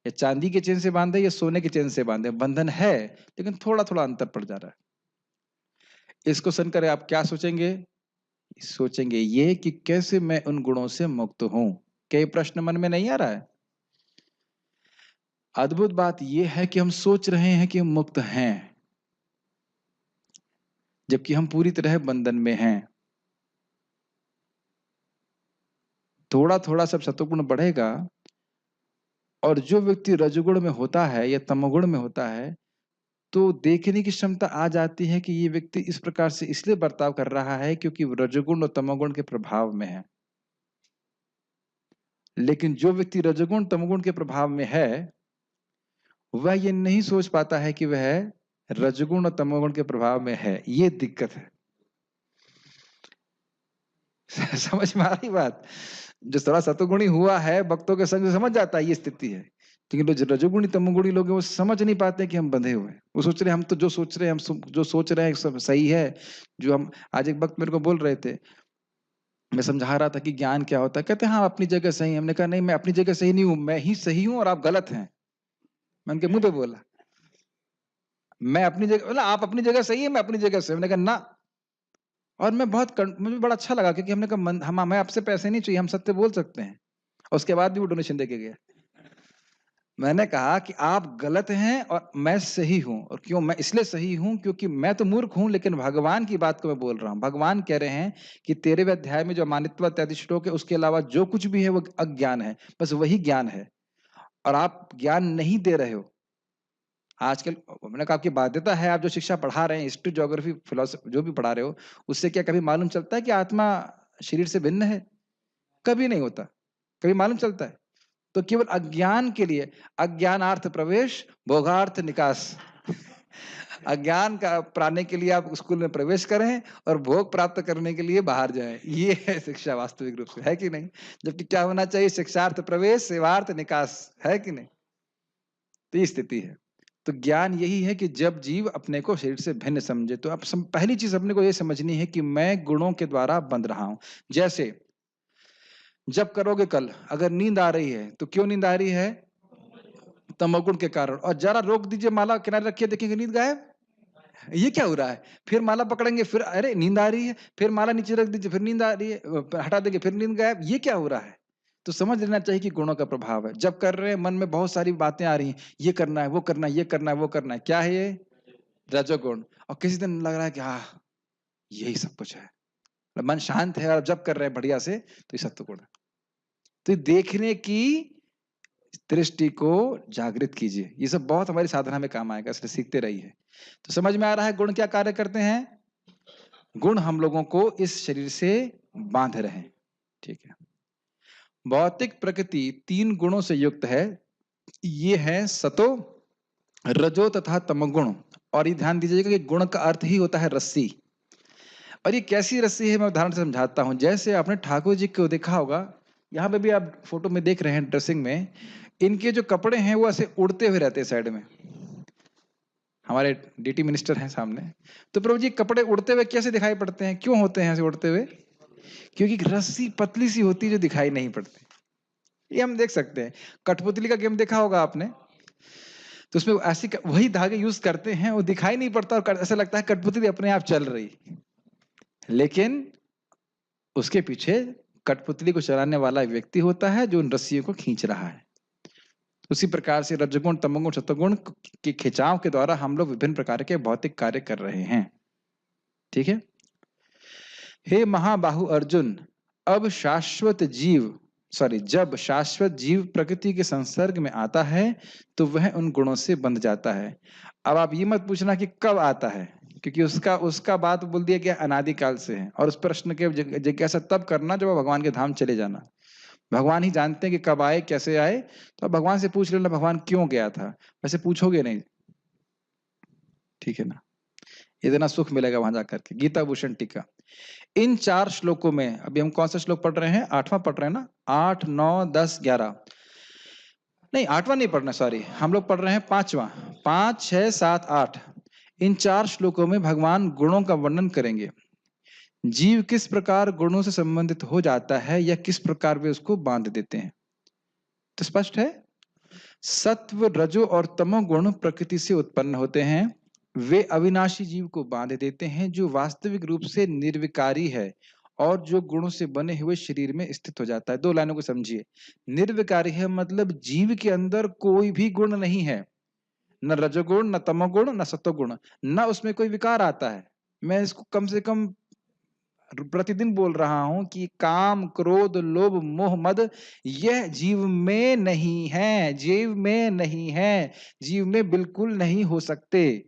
या चांदी के चेन से बांधे, या सोने के चेन से बांधे, बंधन है लेकिन थोड़ा थोड़ा अंतर पड़ जा रहा है। इसको सुनकर आप क्या सोचेंगे? सोचेंगे ये कि कैसे मैं उन गुणों से मुक्त हूं। क्या ये प्रश्न मन में नहीं आ रहा है? अद्भुत बात यह है कि हम सोच रहे हैं कि हम मुक्त हैं, जबकि हम पूरी तरह बंधन में हैं। थोड़ा थोड़ा सब सतोगुण बढ़ेगा, और जो व्यक्ति रजोगुण में होता है या तमोगुण में होता है, तो देखने की क्षमता आ जाती है कि ये व्यक्ति इस प्रकार से इसलिए बर्ताव कर रहा है क्योंकि रजोगुण और तमोगुण के प्रभाव में है। लेकिन जो व्यक्ति रजोगुण तमोगुण के प्रभाव में है, वह ये नहीं सोच पाता है कि वह रजोगुण और तमोगुण के प्रभाव में है। ये दिक्कत है। समझ में आ रही बात? जो थोड़ा सतोगुणी हुआ है, भक्तों के संग समझ जाता है ये स्थिति है, लेकिन जो रजोगुणी तमोगुणी लोग हैं वो समझ नहीं पाते कि हम बंधे हुए हैं। वो सोच रहे हैं हम तो जो सोच रहे हैं, जो सोच रहे हैं सब सही है। जो हम आज एक वक्त मेरे को बोल रहे थे, मैं समझा रहा था कि ज्ञान क्या होता है। कहते हैं हाँ अपनी जगह सही। हमने कहा नहीं, मैं अपनी जगह सही नहीं हूं, मैं ही सही हूं और आप गलत हैं। मैं उनके मुंह पे बोला, मैं अपनी जगह, बोला आप अपनी जगह सही है, मैं अपनी जगह सही। हमने कहा ना। और मुझे बड़ा अच्छा लगा, क्योंकि हमने कहा हम हमें आपसे पैसे नहीं चाहिए, हम सत्य बोल सकते हैं। और उसके बाद भी वो डोनेशन देके गया। मैंने कहा कि आप गलत हैं और मैं सही हूं। और क्यों मैं इसलिए सही हूं? क्योंकि मैं तो मूर्ख हूं, लेकिन भगवान की बात को मैं बोल रहा हूं। भगवान कह रहे हैं कि 13वें अध्याय में जो अमानित्व इत्यादि श्लोक है, उसके अलावा जो कुछ भी है वो अज्ञान है, बस वही ज्ञान है, और आप ज्ञान नहीं दे रहे हो। आजकल मैंने कहा आपकी बाध्यता है, आप जो शिक्षा पढ़ा रहे हैं, हिस्ट्री ज्योग्राफी फिलोसफी जो भी पढ़ा रहे हो, उससे क्या कभी मालूम चलता है कि आत्मा शरीर से भिन्न है? कभी नहीं होता। कभी मालूम चलता है? तो केवल अज्ञान के लिए, अज्ञानार्थ प्रवेश भोगार्थ निकास। अज्ञान का पाने के लिए आप स्कूल में प्रवेश करें और भोग प्राप्त करने के लिए बाहर जाएं। ये है शिक्षा वास्तविक रूप से, है कि नहीं? जबकि क्या होना चाहिए? शिक्षार्थ प्रवेश, सेवार्थ निकास, है कि नहीं? तो ये स्थिति है। तो ज्ञान यही है कि जब जीव अपने को शरीर से भिन्न समझे, तो अब पहली चीज अपने को ये समझनी है कि मैं गुणों के द्वारा बंध रहा हूं। जैसे जब करोगे कल, अगर नींद आ रही है तो क्यों नींद आ रही है? तमोगुण के कारण। और जरा रोक दीजिए, माला किनारे रखिए, देखेंगे नींद गायब। ये क्या हो रहा है? फिर माला पकड़ेंगे, फिर अरे नींद आ रही है, फिर माला नीचे रख दीजिए, फिर नींद आ रही है, हटा देंगे, फिर नींद गायब। ये क्या हो रहा है? तो समझ लेना चाहिए कि गुणों का प्रभाव है। जब कर रहे हैं मन में बहुत सारी बातें आ रही हैं, ये करना है, वो करना है, ये करना है, वो करना है, क्या है ये? रजोगुण। और किसी दिन लग रहा है कि यही सब कुछ है, मन शांत है और जब कर रहे हैं बढ़िया से, तो ये सत्वगुण है। तो देखने की दृष्टि को जागृत कीजिए। ये सब बहुत हमारी साधना में काम आएगा, इसलिए सीखते रहिए। तो समझ में आ रहा है गुण क्या कार्य करते हैं? गुण हम लोगों को इस शरीर से बांध रहे हैं, ठीक है। भौतिक प्रकृति 3 गुणों से युक्त है। ये है सतो, रजो तथा तमोगुण। और ये ध्यान दीजिएगा कि गुण का अर्थ ही होता है रस्सी। और ये कैसी रस्सी है, मैं उदाहरण से समझाता हूं। जैसे आपने ठाकुर जी को देखा होगा, यहाँ पे भी आप फोटो में देख रहे हैं, ड्रेसिंग में इनके जो कपड़े हैं वो ऐसे उड़ते हुए रहते हैं साइड में। हमारे डीटी मिनिस्टर हैं सामने। तो प्रभु जी कपड़े उड़ते हुए कैसे दिखाई पड़ते हैं, क्यों होते हैं ऐसे उड़ते हुए? क्योंकि रस्सी पतली सी होती है जो दिखाई नहीं पड़ती। ये हम देख सकते हैं। कठपुतली का गेम देखा होगा आपने, तो उसमें ऐसी वही धागे यूज करते हैं, वो दिखाई नहीं पड़ता और ऐसा लगता है कठपुतली अपने आप चल रही, लेकिन उसके पीछे कठपुतली को चलाने वाला व्यक्ति होता है जो उन रस्सियों को खींच रहा है। उसी प्रकार से रजगुण, तमोगुण, सत्वगुण के खिंचाव के द्वारा हम लोग विभिन्न प्रकार के भौतिक कार्य कर रहे हैं, ठीक है। हे महाबाहु अर्जुन, अब शाश्वत जीव जब शाश्वत जीव प्रकृति के संसर्ग में आता है तो वह उन गुणों से बंध जाता है। अब आप ये मत पूछना कि कब आता है, क्योंकि उसका बात बोल दिया गया अनादिकाल से है। और उस प्रश्न के जिज्ञासा तब करना जब भगवान के धाम चले जाना। भगवान ही जानते हैं कि कब आए, कैसे आए। तो अब भगवान से पूछ लेना भगवान क्यों गया था, वैसे पूछोगे नहीं, ठीक है ना। इतना सुख मिलेगा वहां जाकर के। गीता भूषण टीका। इन 4 श्लोकों में, अभी हम कौन सा श्लोक पढ़ रहे हैं? 8वां पढ़ रहे हैं ना? 8, 9, 10, 11 नहीं, 8वां नहीं पढ़ना, सॉरी, हम लोग पढ़ रहे हैं 5वां। 5, 6, 7, 8 इन 4 श्लोकों में भगवान गुणों का वर्णन करेंगे। जीव किस प्रकार गुणों से संबंधित हो जाता है या किस प्रकार वे उसको बांध देते हैं। तो स्पष्ट है, सत्व, रजो और तमो गुण प्रकृति से उत्पन्न होते हैं। वे अविनाशी जीव को बांध देते हैं जो वास्तविक रूप से निर्विकारी है और जो गुणों से बने हुए शरीर में स्थित हो जाता है। 2 लाइनों को समझिए। निर्विकारी है मतलब जीव के अंदर कोई भी गुण नहीं है, न रजोगुण, न तमोगुण, न सत्वगुण, न उसमें कोई विकार आता है। मैं इसको कम से कम प्रतिदिन बोल रहा हूं कि काम, क्रोध, लोभ, मोह, मद यह जीव में नहीं है, जीव में नहीं है, जीव में बिल्कुल नहीं हो सकते।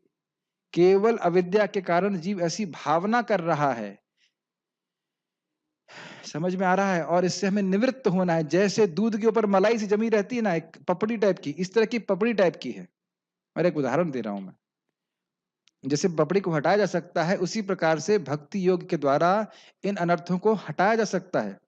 केवल अविद्या के कारण जीव ऐसी भावना कर रहा है। समझ में आ रहा है? और इससे हमें निवृत्त होना है। जैसे दूध के ऊपर मलाई सी जमी रहती है ना, एक पपड़ी टाइप की, इस तरह की पपड़ी टाइप की है। और एक उदाहरण दे रहा हूं मैं, जैसे पपड़ी को हटाया जा सकता है, उसी प्रकार से भक्ति योग के द्वारा इन अनर्थों को हटाया जा सकता है।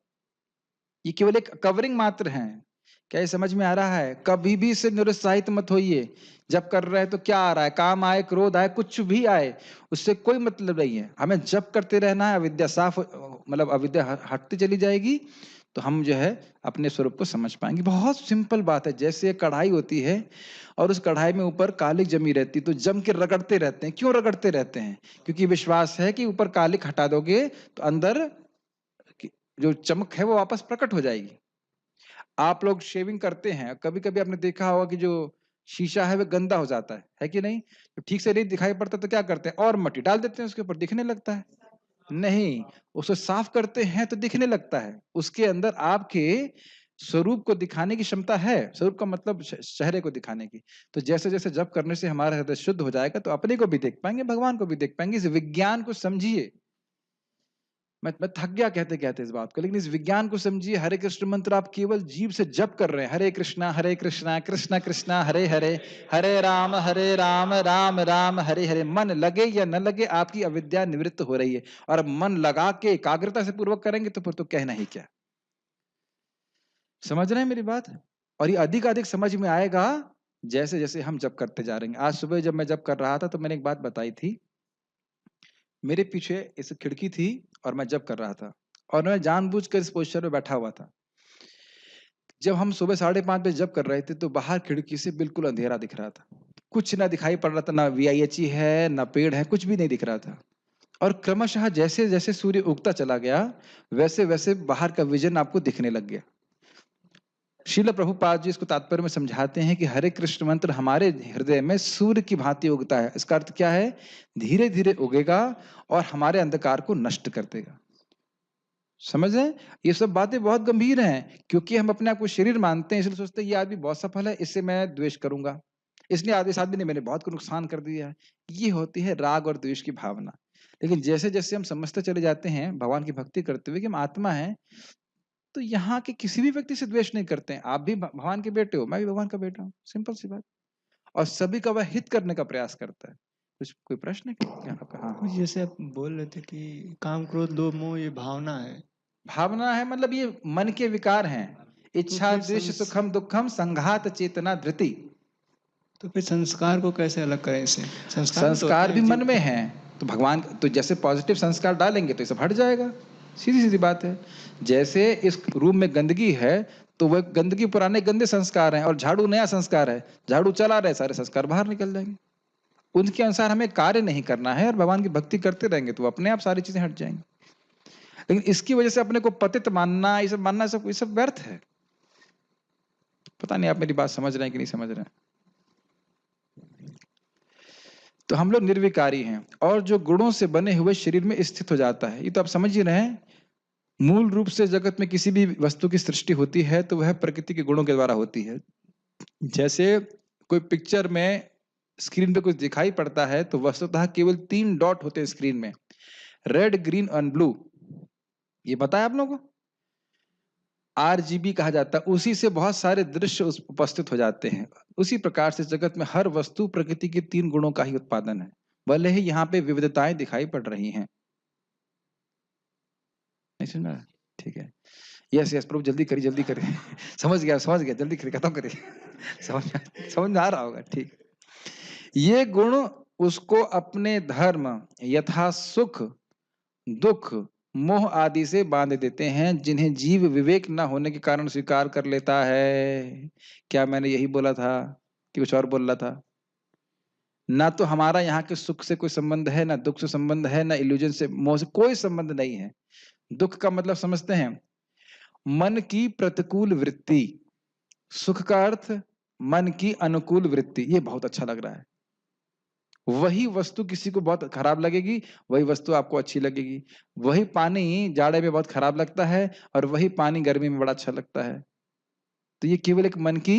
ये केवल एक कवरिंग मात्र है। क्या ये समझ में आ रहा है? कभी भी इससे निरुत्साहित मत होइए। जब कर रहे हैं तो क्या आ रहा है, काम आए, क्रोध आए, कुछ भी आए, उससे कोई मतलब नहीं है। हमें जब करते रहना है, अविद्या साफ, मतलब अविद्या हटती चली जाएगी, तो हम जो है अपने स्वरूप को समझ पाएंगे। बहुत सिंपल बात है। जैसे एक कढ़ाई होती है और उस कढ़ाई में ऊपर कालिक जमी रहती, तो जम के रगड़ते रहते हैं। क्यों रगड़ते रहते हैं? क्योंकि विश्वास है कि ऊपर कालिक हटा दोगे तो अंदर जो चमक है वो वापस प्रकट हो जाएगी। आप लोग शेविंग करते हैं, कभी-कभी आपने देखा होगा कि जो शीशा है वो गंदा हो जाता है कि नहीं? तो ठीक से नहीं दिखाई पड़ता तो क्या करते हैं? और मिट्टी डाल देते हैं उसके ऊपर, दिखने लगता है। नहीं, उसे साफ करते हैं तो दिखने लगता है। उसके अंदर आपके स्वरूप को दिखाने की क्षमता है। स्वरूप का मतलब चेहरे को दिखाने की। तो जैसे-जैसे जप करने से हमारा हृदय शुद्ध हो जाएगा तो अपने को भी देख पाएंगे, भगवान को भी देख पाएंगे। इस विज्ञान को समझिए। मैं थक गया कहते कहते इस बात को, लेकिन इस विज्ञान को समझिए। हरे कृष्ण मंत्र आप केवल जीभ से जप कर रहे हैं, हरे कृष्णा कृष्णा कृष्णा हरे हरे, हरे राम राम राम हरे हरे। मन लगे या न लगे, आपकी अविद्या निवृत्त हो रही है। और अब मन लगा के एकाग्रता से पूर्वक करेंगे तो फिर तो कहना ही क्या। समझ रहे हैं मेरी बात? और ये अधिक समझ में आएगा जैसे जैसे हम जप करते जा रहे हैं। आज सुबह जब मैं जप कर रहा था तो मैंने एक बात बताई थी। मेरे पीछे इस खिड़की थी और मैं जप कर रहा था, और मैं जानबूझकर इस पोस्चर में बैठा हुआ था। जब हम सुबह 5:30 बजे जप कर रहे थे तो बाहर खिड़की से बिल्कुल अंधेरा दिख रहा था, कुछ ना दिखाई पड़ रहा था, ना VIH है ना पेड़ है, कुछ भी नहीं दिख रहा था। और क्रमशः जैसे जैसे सूर्य उगता चला गया वैसे वैसे बाहर का विजन आपको दिखने लग गया। श्रील प्रभुपाद जी इसको तात्पर्य में समझाते हैं कि हरे कृष्ण मंत्र हमारे हृदय में सूर्य की भांति उगता है। इसका अर्थ क्या है? धीरे धीरे उगेगा और हमारे अंधकार को नष्ट कर देगा। समझ रहे हैं? ये सब बातें बहुत गंभीर हैं, क्योंकि हम अपने आप को शरीर मानते हैं, इसलिए सोचते हैं ये आदमी बहुत सफल है, इससे मैं द्वेष करूंगा, इसलिए इस आदमी ने मेरे बहुत को नुकसान कर दिया है। ये होती है राग और द्वेष की भावना। लेकिन जैसे जैसे हम समझते चले जाते हैं भगवान की भक्ति करते हुए कि हम आत्मा हैं, तो यहाँ के किसी भी व्यक्ति से द्वेष नहीं करते हैं। आप भी भगवान के बेटे हो, मैं भी भगवान का बेटा हूँ, सिंपल सी बात। और सभी का वह हित करने का प्रयास करता है। कुछ कोई प्रश्न है क्या आपका? हाँ, कुछ जैसे आप बोल रहे थे कि काम क्रोध लोभ मोह ये भावना है, भावना है मतलब ये मन के विकार हैं। इच्छा फिर द्वेष सुखम दुखम संघात चेतना धृति। तो फिर संस्कार को कैसे अलग करें इससे? संस्कार भी मन में है, तो भगवान तो जैसे पॉजिटिव संस्कार डालेंगे तो ये सब हट जाएगा। सीधी सीधी बात है। जैसे इस रूम में गंदगी है तो वह गंदगी पुराने गंदे संस्कार हैं, और झाड़ू नया संस्कार है, झाड़ू चला रहे, सारे संस्कार बाहर निकल जाएंगे। उनके अनुसार हमें कार्य नहीं करना है और भगवान की भक्ति करते रहेंगे तो अपने आप सारी चीजें हट जाएंगी। लेकिन इसकी वजह से अपने को पतित मानना, ये सब मानना, ये सब व्यर्थ है। पता नहीं आप मेरी बात समझ रहे हैं कि नहीं समझ रहे हैं। तो हम लोग निर्विकारी हैं और जो गुणों से बने हुए शरीर में स्थित हो जाता है। ये तो आप समझ ही रहे हैं। मूल रूप से जगत में किसी भी वस्तु की सृष्टि होती है तो वह प्रकृति के गुणों के द्वारा होती है। जैसे कोई पिक्चर में स्क्रीन पे कुछ दिखाई पड़ता है तो वस्तुतः केवल 3 डॉट होते हैं स्क्रीन में, रेड ग्रीन और ब्लू। ये पता है आप लोगों को? RGB कहा जाता है। उसी से बहुत सारे दृश्य उपस्थित हो जाते हैं। उसी प्रकार से जगत में हर वस्तु प्रकृति के 3 गुणों का ही उत्पादन है, भले ही यहाँ पे विविधताएं दिखाई पड़ रही हैं। नहीं समझ रहा? ठीक है। यस यस प्रभु जल्दी करिए जल्दी करिए। समझ गया जल्दी करिए, खत्म करिए। समझ में आ रहा होगा। ठीक। ये गुण उसको अपने धर्म यथा सुख दुख मोह आदि से बांध देते हैं, जिन्हें जीव विवेक न होने के कारण स्वीकार कर लेता है। क्या मैंने यही बोला था कि कुछ और बोल रहा था? ना तो हमारा यहाँ के सुख से कोई संबंध है, ना दुख से संबंध है, ना इल्यूजन से, मोह से कोई संबंध नहीं है। दुख का मतलब समझते हैं, मन की प्रतिकूल वृत्ति। सुख का अर्थ मन की अनुकूल वृत्ति। ये बहुत अच्छा लग रहा है। वही वस्तु किसी को बहुत खराब लगेगी, वही वस्तु आपको अच्छी लगेगी। वही पानी जाड़े में बहुत खराब लगता है और वही पानी गर्मी में बड़ा अच्छा लगता है। तो ये केवल एक मन की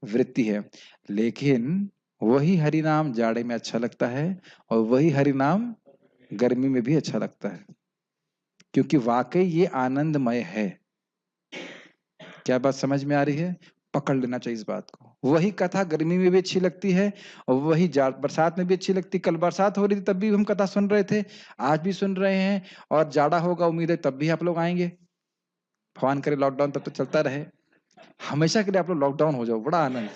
वृत्ति है। लेकिन वही हरि नाम जाड़े में अच्छा लगता है और वही हरि नाम गर्मी में भी अच्छा लगता है, क्योंकि वाकई ये आनंदमय है। क्या बात समझ में आ रही है? पकड़ लेना चाहिए इस बात को। वही कथा गर्मी में भी अच्छी लगती है और वही बरसात में भी अच्छी लगती। कल बरसात हो रही थी तब भी हम कथा सुन रहे थे, आज भी सुन रहे हैं, और जाड़ा होगा उम्मीद है तब भी आप लोग आएंगे। भगवान करे लॉकडाउन तब तो चलता रहे, हमेशा के लिए आप लोग लॉकडाउन हो जाओ, बड़ा आनंद।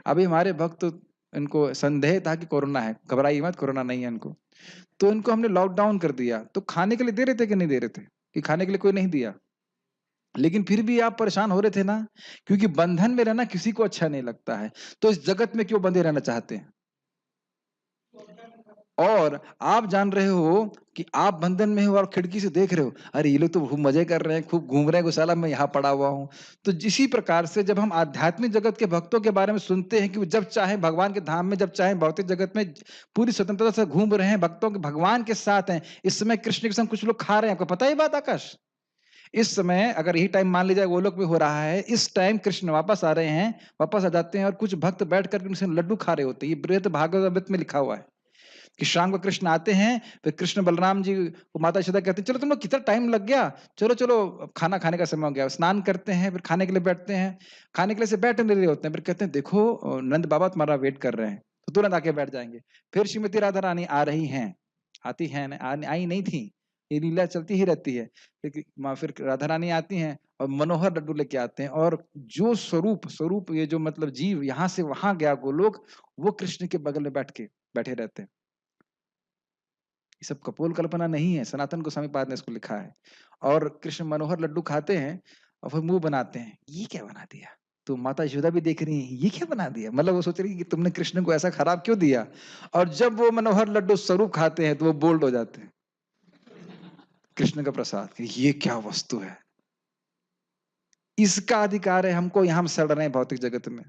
अभी हमारे भक्त, इनको संदेह था कि कोरोना है, घबराइए मत, कोरोना नहीं है इनको। तो इनको हमने लॉकडाउन कर दिया। तो खाने के लिए दे रहे थे कि नहीं दे रहे थे? कि खाने के लिए कोई नहीं दिया, लेकिन फिर भी आप परेशान हो रहे थे ना, क्योंकि बंधन में रहना किसी को अच्छा नहीं लगता है। तो इस जगत में क्यों बंधे रहना चाहते हैं? और आप जान रहे हो कि आप बंधन में हो और खिड़की से देख रहे हो, अरे ये लोग तो खूब मजे कर रहे हैं, खूब घूम रहे हैं गौशाला में, यहाँ पड़ा हुआ हूँ। तो इसी प्रकार से जब हम आध्यात्मिक जगत के भक्तों के बारे में सुनते हैं कि वो जब चाहे भगवान के धाम में, जब चाहे भौतिक जगत में पूरी स्वतंत्रता से घूम रहे हैं, भक्तों के भगवान के साथ हैं। इस समय कृष्ण के संग कुछ लोग खा रहे हैं, आपको पता है बात आकाश? इस समय अगर यही टाइम मान लीजिए वो लोग भी हो रहा है, इस टाइम कृष्ण वापस आ रहे हैं, वापस आ जाते हैं और कुछ भक्त बैठ कर उनसे लड्डू खा रहे होते हैं। ये बृहद भागवत में लिखा हुआ है। कि शाम को कृष्ण आते हैं, फिर कृष्ण बलराम जी को माता यशोदा कहते हैं, चलो तुम लोग कितना टाइम लग गया, चलो चलो अब खाना खाने का समय हो गया। स्नान करते हैं, फिर खाने के लिए बैठते हैं, खाने के लिए से बैठ नहीं रहे होते हैं, फिर कहते हैं देखो नंद बाबा तुम्हारा वेट कर रहे हैं, तो तुरंत आके बैठ जाएंगे। फिर श्रीमती राधा रानी आ रही हैं, आती हैं, आई नहीं थी, ये लीला चलती ही रहती है। फिर राधा रानी आती हैं और मनोहर लड्डू लेके आते हैं, और जो स्वरूप स्वरूप ये जो मतलब जीव यहाँ से वहां गया गोलोक, वो कृष्ण के बगल में बैठे रहते हैं। ये सब कपोल कल्पना नहीं है, सनातन गोस्वामी पाद ने इसको लिखा है। और कृष्ण मनोहर लड्डू खाते हैं और फिर मुंह बनाते हैं, ये क्या बना दिया। तो माता यशोदा भी देख रही है, ये क्या बना दिया, मतलब वो सोच रही है कि तुमने कृष्ण को ऐसा खराब क्यों दिया। और जब वो मनोहर लड्डू स्वरूप खाते हैं तो वो बोल्ड हो जाते हैं, कृष्ण का प्रसाद, ये क्या वस्तु है, इसका अधिकार है हमको, यहां सड़ रहे हैं भौतिक जगत में।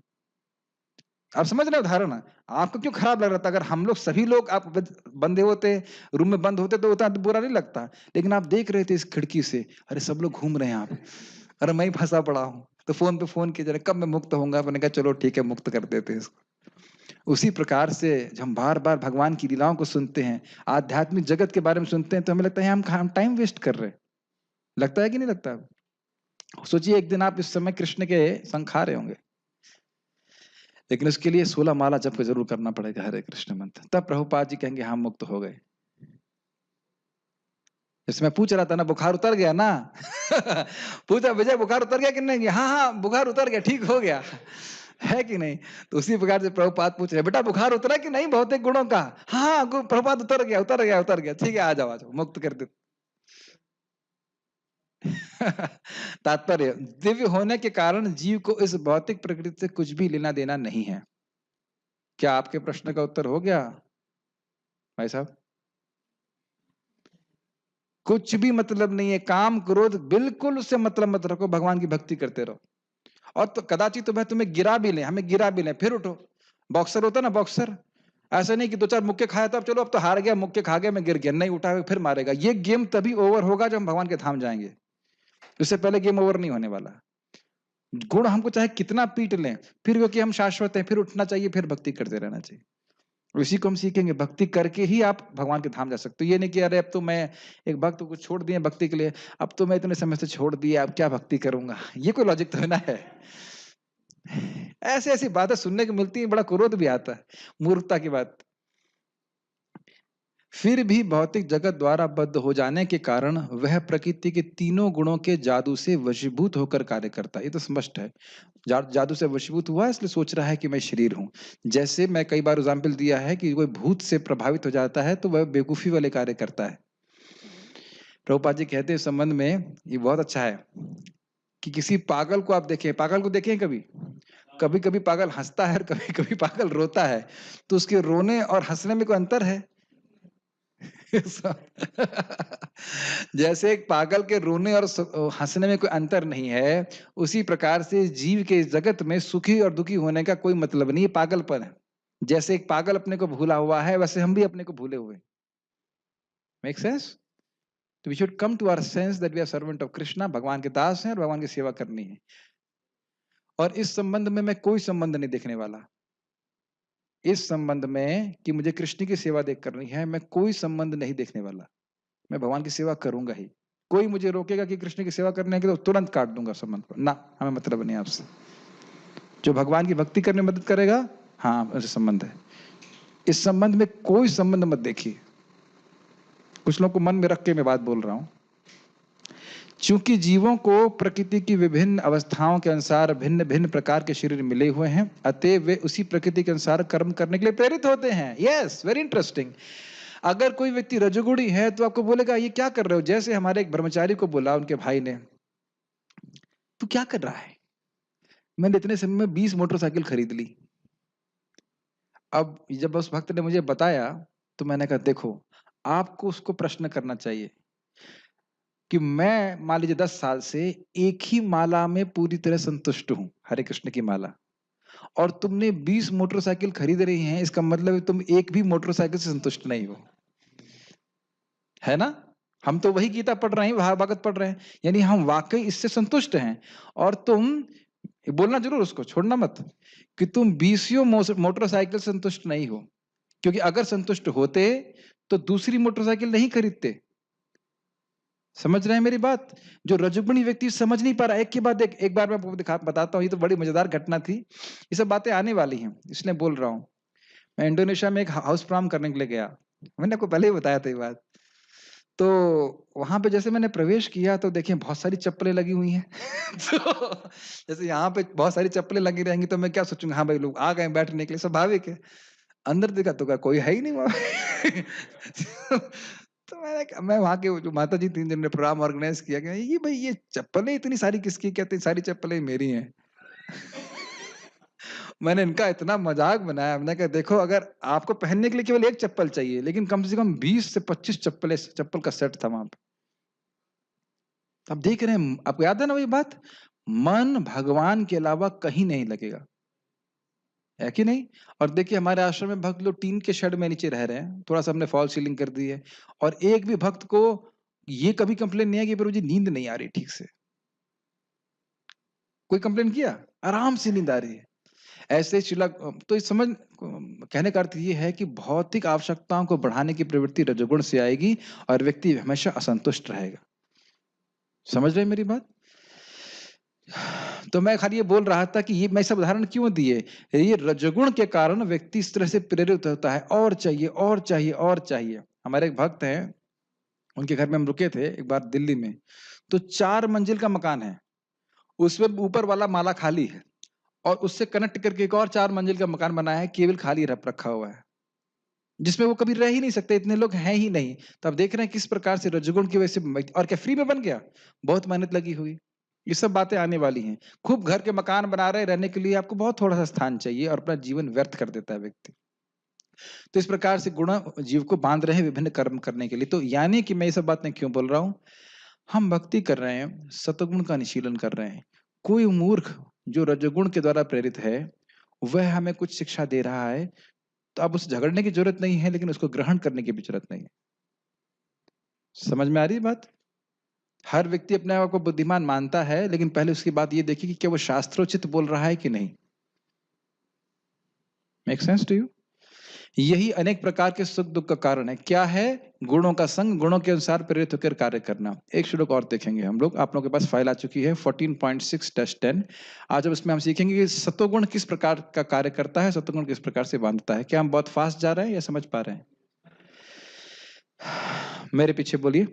आप समझ रहे हो उदाहरण, आपको क्यों खराब लग रहा था। अगर हम लोग सभी लोग आप बंदे होते, रूम में बंद होते तो उतना बुरा नहीं लगता, लेकिन आप देख रहे थे इस खिड़की से, अरे सब लोग घूम रहे हैं, आप अरे मैं ही फंसा पड़ा हूं, तो फोन पे फोन किया जरा कब मैं मुक्त होऊंगा, मैंने कहा चलो ठीक है मुक्त कर देते हैं इसको। उसी प्रकार से जब हम बार बार भगवान की लीलाओं को सुनते हैं, आध्यात्मिक जगत के बारे में सुनते हैं, तो हमें लगता है हम टाइम वेस्ट कर रहे हैं। लगता है कि नहीं लगता। सोचिए एक दिन आप इस समय कृष्ण के संग खा रहे होंगे, लेकिन उसके लिए 16 माला जप के जरूर करना पड़ेगा, हरे कृष्ण मंत्र, तब प्रभुपाद जी कहेंगे हम मुक्त हो गए। जैसे मैं पूछ रहा था ना, बुखार उतर गया ना पूछा विजय बुखार उतर गया कि नहीं, हाँ हाँ बुखार उतर गया, ठीक हो गया है कि नहीं। तो उसी प्रकार से प्रभुपाद पूछ रहे बेटा बुखार उतरा कि नहीं भौतिक गुणों का, हाँ प्रभुपाद उतर गया उतर गया उतर गया, ठीक है आ जाओ मुक्त कर दे। तात्पर्य, दिव्य होने के कारण जीव को इस भौतिक प्रकृति से कुछ भी लेना देना नहीं है। क्या आपके प्रश्न का उत्तर हो गया भाई साहब। कुछ भी मतलब नहीं है, काम क्रोध बिल्कुल उससे मतलब मत रखो, भगवान की भक्ति करते रहो। और तो कदाचित तो मैं तुम्हें गिरा भी ले, हमें गिरा भी ले, फिर उठो। बॉक्सर होता ना, बॉक्सर ऐसा नहीं कि 2-4 मुक्के खाया था, अब चलो अब तो हार गया, मुक्के खा गया, मैं गिर गया, नहीं उठा फिर मारेगा। ये गेम तभी ओवर होगा जब हम भगवान के धाम जाएंगे, उससे पहले गेम ओवर नहीं होने वाला। गुण हमको चाहे कितना पीट लें, फिर क्योंकि हम शाश्वत हैं, फिर उठना चाहिए, फिर भक्ति करते रहना चाहिए। इसी को हम सीखेंगे, भक्ति करके ही आप भगवान के धाम जा सकते हो। ये नहीं कि अरे अब तो मैं एक भक्त को छोड़ दिए भक्ति के लिए, अब तो मैं इतने समय से छोड़ दिया, अब क्या भक्ति करूंगा, ये कोई लॉजिक तो ना है। ऐसी ऐसी बातें सुनने को मिलती है, बड़ा क्रोध भी आता है, मूर्खता की बात। फिर भी भौतिक जगत द्वारा बद्ध हो जाने के कारण वह प्रकृति के तीनों गुणों के जादू से वशीभूत होकर कार्य करता है। ये तो स्पष्ट है, जादू से वशीभूत हुआ इसलिए सोच रहा है कि मैं शरीर हूं। जैसे मैं कई बार एग्जाम्पल दिया है कि कोई भूत से प्रभावित हो जाता है तो वह बेवकूफी वाले कार्य करता है। प्रभुपाद जी कहते हैं इस संबंध में, ये बहुत अच्छा है कि किसी पागल को आप देखें, पागल को देखें कभी, कभी कभी पागल हंसता है और कभी कभी पागल रोता है, तो उसके रोने और हंसने में कोई अंतर है। जैसे एक पागल के रोने और हंसने में कोई अंतर नहीं है, उसी प्रकार से जीव के इस जगत में सुखी और दुखी होने का कोई मतलब नहीं है, पागलपन है। जैसे एक पागल अपने को भूला हुआ है, वैसे हम भी अपने को भूले हुए। Make sense. तो we should come to our sense that we are servant of Krishna, भगवान के दास हैं और भगवान की सेवा करनी है। और इस संबंध में मैं कोई संबंध नहीं देखने वाला, इस संबंध में कि मुझे कृष्ण की सेवा देख करनी है, मैं कोई संबंध नहीं देखने वाला, मैं भगवान की सेवा करूंगा ही। कोई मुझे रोकेगा कि कृष्ण की सेवा करने के, तो तुरंत काट दूंगा संबंध को, ना हमें मतलब नहीं आपसे। जो भगवान की भक्ति करने में मदद करेगा, हाँ उससे संबंध है। इस संबंध में कोई संबंध मत देखिए। कुछ लोगों को मन में रख के मैं बात बोल रहा हूं, चूंकि जीवों को प्रकृति की विभिन्न अवस्थाओं के अनुसार भिन्न भिन्न प्रकार के शरीर मिले हुए हैं, अतः वे उसी प्रकृति के अनुसार कर्म करने के लिए प्रेरित होते हैं। Yes, very interesting. अगर कोई व्यक्ति रजोगुणी है तो आपको बोलेगा ये क्या कर रहे हो। जैसे हमारे एक ब्रह्मचारी को बोला उनके भाई ने, तू क्या कर रहा है। मैंने इतने समय में 20 मोटरसाइकिल खरीद ली। अब जब उस भक्त ने मुझे बताया तो मैंने कहा देखो, आपको उसको प्रश्न करना चाहिए कि मैं मान लीजिए 10 साल से एक ही माला में पूरी तरह संतुष्ट हूं, हरे कृष्ण की माला, और तुमने 20 मोटरसाइकिल खरीद रही हैं, इसका मतलब है तुम एक भी मोटरसाइकिल से संतुष्ट नहीं हो, है ना। हम तो वही गीता पढ़ रहे हैं, भागवत पढ़ रहे हैं, यानी हम वाकई इससे संतुष्ट हैं। और तुम बोलना जरूर उसको, छोड़ना मत कि तुम 20 मोटरसाइकिल से संतुष्ट नहीं हो। क्योंकि अगर संतुष्ट होते तो दूसरी मोटरसाइकिल नहीं खरीदते। समझ रहे हैं मेरी बात? जो रजोगुणी व्यक्ति समझ नहीं पा रहा, एक के बाद एक बार मैं आपको बताता हूँ, ये तो बड़ी मजेदार घटना थी। ये सब बातें आने वाली हैं, इसलिए बोल रहा हूँ। मैं इंडोनेशिया में एक हाउस प्राम करने के लिए गया। मैंने आपको पहले ही बताया था ये बात। तो वहाँ पे जैसे मैंने प्रवेश किया तो देखिए बहुत सारी चप्पलें लगी हुई हैं। तो जैसे यहाँ पे बहुत सारी चप्पलें लगी रहेंगी तो मैं क्या सोचूंगा, हाँ भाई लोग आ गए बैठने के लिए, स्वाभाविक है। अंदर देखा तो कोई है ही नहीं वहाँ। तो मैं वहाँ के जो माता जी 3 दिन ने प्रोग्राम ऑर्गेनाइज किया कि ये भाई ये चप्पलें इतनी सारी किसकी, कहते सारी चप्पलें मेरी हैं। मैंने इनका इतना मजाक बनाया, मैंने कहा देखो अगर आपको पहनने के लिए केवल एक चप्पल चाहिए, लेकिन कम से कम 20 से 25 चप्पल का सेट था वहां पे। अब देख रहे हैं, आपको याद है ना वही बात, मन भगवान के अलावा कहीं नहीं लगेगा, है कि नहीं? और देखिए हमारे आश्रम में भक्त लोग टीन के शेड में नीचे रह रहे हैं, थोड़ा सा हमने फॉल सीलिंग कर दी है, और एक भी भक्त को ये कभी कंप्लेन नहीं है कि प्रभु जी नींद नहीं आ रही ठीक से। कोई कंप्लेन किया? आराम से नींद आ रही है। ऐसे शिला तो इस समझ कहने का अर्थ ये है कि भौतिक आवश्यकताओं को बढ़ाने की प्रवृत्ति रजोगुण से आएगी और व्यक्ति हमेशा असंतुष्ट रहेगा। समझ रहे हैं मेरी बात? तो मैं खाली ये बोल रहा था कि ये मैं सब उदाहरण क्यों दिए, ये रजोगुण के कारण व्यक्ति इस तरह से प्रेरित होता है, और चाहिए और चाहिए और चाहिए। हमारे एक भक्त हैं, उनके घर में हम रुके थे एक बार दिल्ली में, तो 4 मंजिल का मकान है, उसमें ऊपर वाला माला खाली है और उससे कनेक्ट करके एक और 4 मंजिल का मकान बनाया है, केवल खाली रखा हुआ है, जिसमें वो कभी रह ही नहीं सकते, इतने लोग हैं ही नहीं। तो अब देख रहे हैं किस प्रकार से रजोगुण की वजह से, और क्या फ्री में बन गया? बहुत मेहनत लगी हुई। ये सब बातें आने वाली हैं। खूब घर के मकान बना रहे, रहने के लिए आपको बहुत थोड़ा सा स्थान चाहिए और अपना जीवन व्यर्थ कर देता है व्यक्ति। तो इस प्रकार से गुण जीव को बांध रहे हैं विभिन्न कर्म करने के लिए। तो यानी कि मैं ये सब बातें क्यों बोल रहा हूँ, हम भक्ति कर रहे हैं, सतगुण का निशीलन कर रहे हैं। कोई मूर्ख जो रजोगुण के द्वारा प्रेरित है, वह हमें कुछ शिक्षा दे रहा है, तो अब उस झगड़ने की जरूरत नहीं है, लेकिन उसको ग्रहण करने की भी जरूरत नहीं है। समझ में आ रही है बात? हर व्यक्ति अपने आप को बुद्धिमान मानता है, लेकिन पहले उसकी बात ये देखिए कि क्या वो शास्त्रोचित बोल रहा है कि नहीं। Make sense to you? यही अनेक प्रकार के सुख दुख का कारण है। क्या है? गुणों का संग, गुणों के अनुसार प्रेरित होकर कार्य करना। एक श्लोक और देखेंगे हम लोग, आप लोगों के पास फाइल आ चुकी है 14.6-10। आज अब इसमें हम सीखेंगे कि सतोगुण किस प्रकार का कार्य करता है, सतोगुण किस प्रकार से बांधता है। क्या हम बहुत फास्ट जा रहे हैं या समझ पा रहे हैं? मेरे पीछे बोलिए।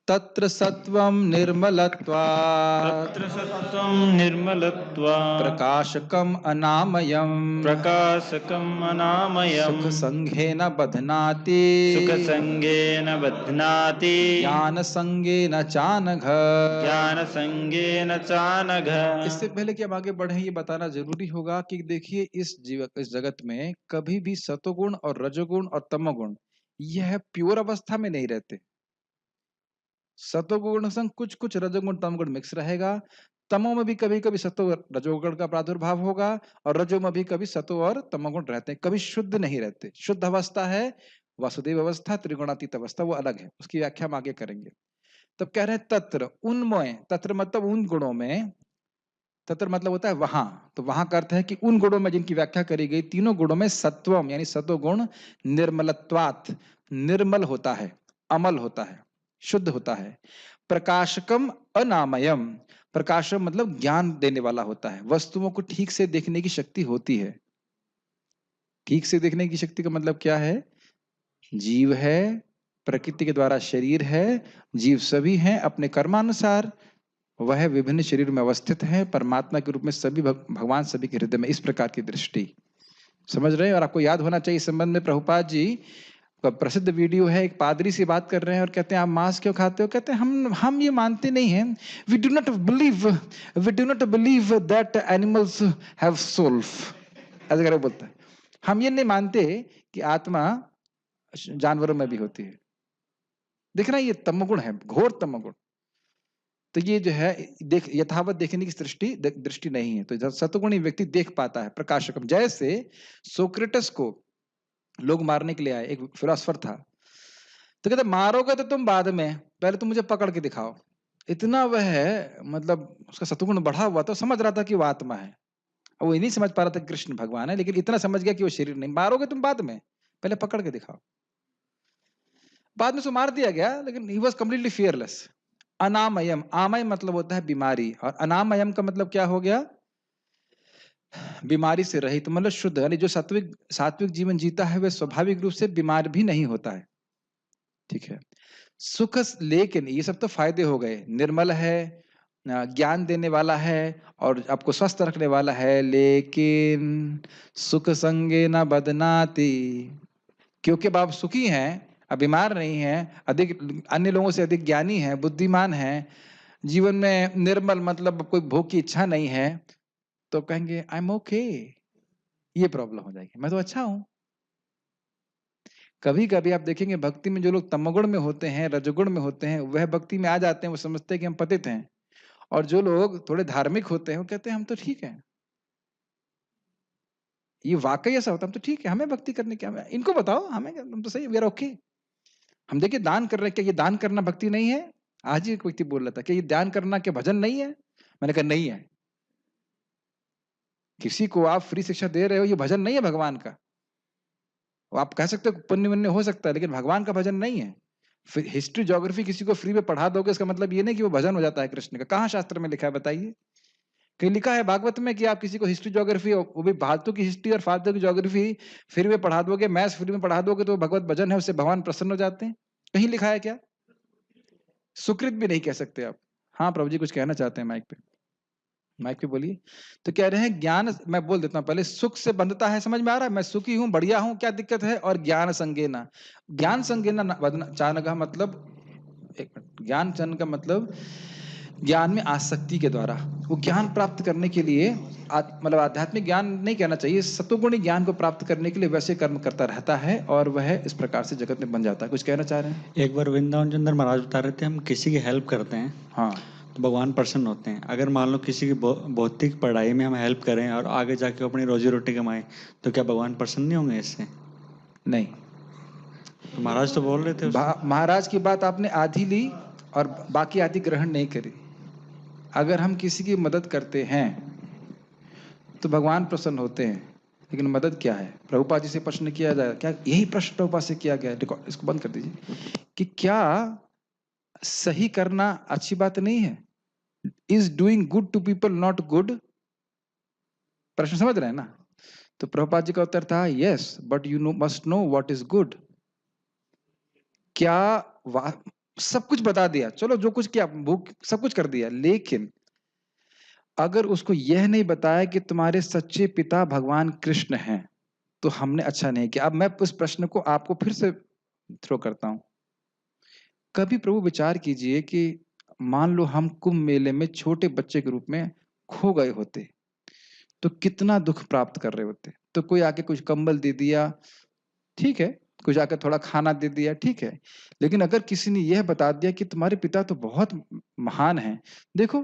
तत्र सत्वं निर्मलत्वात् तत्र सत्त्वं निर्मलत्वात् प्रकाशकम् अनामयम् प्रकाशकम् अनामयम् सुखसंघेन बध्नाति सुखसंगेन बध्नाति ज्ञानसंगेन चानघ। ज्ञानसंगेन चानघ। इससे पहले कि हम आगे बढ़े, ये बताना जरूरी होगा कि देखिए इस जगत में कभी भी सतोगुण और रजोगुण और तमोगुण यह प्योर अवस्था में नहीं रहते। सतोगुण संग कुछ कुछ रजोगुण तमोगुण मिक्स रहेगा। तमो में भी कभी कभी सतो रजोगुण का प्रादुर्भाव होगा और रजो में भी कभी सतो और तमोगुण रहते हैं, कभी शुद्ध नहीं रहते। शुद्ध अवस्था है वासुदेव अवस्था, त्रिगुणातीत अवस्था, वो अलग है, उसकी व्याख्या हम आगे करेंगे। तब कह रहे हैं तत्र उनमय, तत्र मतलब उन गुणों में, तत्र मतलब होता है वहां, तो वहां का अर्थ है कि उन गुणों में जिनकी व्याख्या करी गई, तीनों गुणों में सत्वम यानी सतोगुण निर्मलत्वात् निर्मल होता है, अमल होता है, शुद्ध होता है। प्रकाशकम अनामयम, प्रकाशम मतलब ज्ञान देने वाला होता है, वस्तुओं को ठीक से देखने की शक्ति होती है। ठीक से देखने की शक्ति का मतलब क्या है? जीव है, प्रकृति के द्वारा शरीर है, जीव सभी हैं अपने कर्मानुसार, वह विभिन्न शरीर में अवस्थित है, परमात्मा के रूप में सभी भगवान सभी के हृदय में, इस प्रकार की दृष्टि। समझ रहे हैं? और आपको याद होना चाहिए इस संबंध में प्रभुपाद जी का प्रसिद्ध वीडियो है, एक पादरी से बात कर रहे हैं और कहते हैं आप मांस क्यों खाते हो? कहते हैं हम ये मानते नहीं हैं, we do not believe that animals have soul. ऐसे करके बोलता है, हम ये नहीं मानते कि आत्मा जानवरों में भी होती है। देख रहे हैं, ये तमोगुण है, घोर तमोगुण। तो ये जो है देख यथावत देखने की दृष्टि नहीं है। तो सतोगुणी व्यक्ति देख पाता है, प्रकाशकम। जैसे सोक्रेटस को लोग मारने के लिए आए, एक फिलोसफर था, तो कहते मारोगे तो तुम बाद में, पहले तुम मुझे पकड़ के दिखाओ। इतना वह मतलब उसका सतोगुण बढ़ा हुआ तो समझ रहा था कि वो आत्मा है। और वो ये नहीं समझ पा रहा था कि कृष्ण भगवान है, लेकिन इतना समझ गया कि वो शरीर नहीं। मारोगे तुम बाद में, पहले पकड़ के दिखाओ। बाद में उसको मार दिया गया, लेकिन ही वॉज कंप्लीटली फियरलेस। अनामयम, आमय मतलब होता है बीमारी, और अनामयम का मतलब क्या हो गया? बीमारी से रहित, मतलब शुद्ध। यानी जो सात्विक सात्विक जीवन जीता है वह स्वाभाविक रूप से बीमार भी नहीं होता है। ठीक है। सुख, लेकिन ये सब तो फायदे हो गए। निर्मल है, ज्ञान देने वाला है और आपको स्वस्थ रखने वाला है, लेकिन सुख संगे न बदनाति, क्योंकि अब आप सुखी हैं, अब बीमार नहीं हैं, अधिक अन्य लोगों से अधिक ज्ञानी हैं, बुद्धिमान हैं, जीवन में निर्मल मतलब कोई भोग की इच्छा नहीं है, तो कहेंगे आई एम ओके। ये प्रॉब्लम हो जाएगी, मैं तो अच्छा हूं। कभी कभी आप देखेंगे भक्ति में जो लोग तमोगुण में होते हैं, रजोगुण में होते हैं, वह भक्ति में आ जाते हैं, वो समझते हैं कि हम पतित हैं। और जो लोग थोड़े धार्मिक होते हैं वो कहते हैं हम तो ठीक है। ये वाकई ऐसा होता है, हम तो ठीक है, हमें भक्ति करने क्या, इनको बताओ, हमें हम तो सही, वी आर ओके। हम देखिए दान कर रहे हैं, क्या ये दान करना भक्ति नहीं है? आज ही कोई व्यक्ति बोल रहा था कि ये दान करना क्या भजन नहीं है? मैंने कहा नहीं है। किसी को आप फ्री शिक्षा दे रहे हो, ये भजन नहीं है भगवान का। आप कह सकते हो पुण्य वन्य हो सकता है, लेकिन भगवान का भजन नहीं है। हिस्ट्री ज्योग्राफी किसी को फ्री में पढ़ा दोगे, इसका मतलब ये नहीं कि वो भजन हो जाता है कृष्ण का। कहाँ शास्त्र में लिखा है बताइए? कहीं लिखा है भागवत में कि आप किसी को हिस्ट्री ज्योग्राफी, वो भी फालतू की हिस्ट्री और फालतू की ज्योग्राफी फ्री में पढ़ा दोगे, मैथ्स फ्री में पढ़ा दोगे तो भगवत भजन है, उससे भगवान प्रसन्न हो जाते हैं? कहीं लिखा है क्या? सुकृत भी नहीं कह सकते आप। हाँ प्रभु जी कुछ कहना चाहते हैं माइक पे, माइक पे बोलिए। तो कह रहे हैं ज्ञान, मैं बोल देता हूँ पहले, सुख से बंधता है, समझ में आ रहा है? मैं सुखी हूँ, बढ़िया हूँ, क्या दिक्कत है? और ज्ञान संगेना, ज्ञान संगेना चाहना का मतलब, एक मिनट, ज्ञान चन का मतलब ज्ञान में आसक्ति के द्वारा, वो ज्ञान प्राप्त करने के लिए मतलब आध्यात्मिक ज्ञान नहीं कहना चाहिए, सतोगुणी ज्ञान को प्राप्त करने के लिए वैसे कर्म करता रहता है और वह इस प्रकार से जगत में बन जाता है। कुछ कहना चाह रहे हैं? एक बार वृंदावन चंद्र महाराज बता रहे थे, हम किसी की हेल्प करते हैं हाँ, तो भगवान प्रसन्न होते हैं। अगर मान लो किसी की भौतिक पढ़ाई में हम हेल्प करें और आगे जाके अपनी रोजी रोटी कमाएं, तो क्या भगवान प्रसन्न नहीं होंगे इससे? नहीं। तो महाराज तो बोल रहे थे महाराज की बात आपने आधी ली और बाकी आधी ग्रहण नहीं करी। अगर हम किसी की मदद करते हैं तो भगवान प्रसन्न होते हैं, लेकिन मदद क्या है? प्रभुपाद जी से प्रश्न किया जाए, क्या यही प्रश्न प्रभुपाद से किया गया है? रिकॉर्ड इसको बंद कर दीजिए। कि क्या सही करना अच्छी बात नहीं है? Is doing good to people not good? प्रश्न समझ रहे हैं ना? तो प्रभुपाद जी का उत्तर था yes, but you must know what is good. क्या सब कुछ बता दिया, चलो जो कुछ किया, भूख सब कुछ कर दिया, लेकिन अगर उसको यह नहीं बताया कि तुम्हारे सच्चे पिता भगवान कृष्ण हैं, तो हमने अच्छा नहीं किया। अब मैं उस प्रश्न को आपको फिर से थ्रो करता हूं। कभी प्रभु विचार कीजिए कि मान लो हम कुंभ मेले में छोटे बच्चे के रूप में खो गए होते, तो कितना दुख प्राप्त कर रहे होते। तो कोई आके कुछ कंबल दे दिया, ठीक है, कुछ आकर थोड़ा खाना दे दिया, ठीक है, लेकिन अगर किसी ने यह बता दिया कि तुम्हारे पिता तो बहुत महान हैं, देखो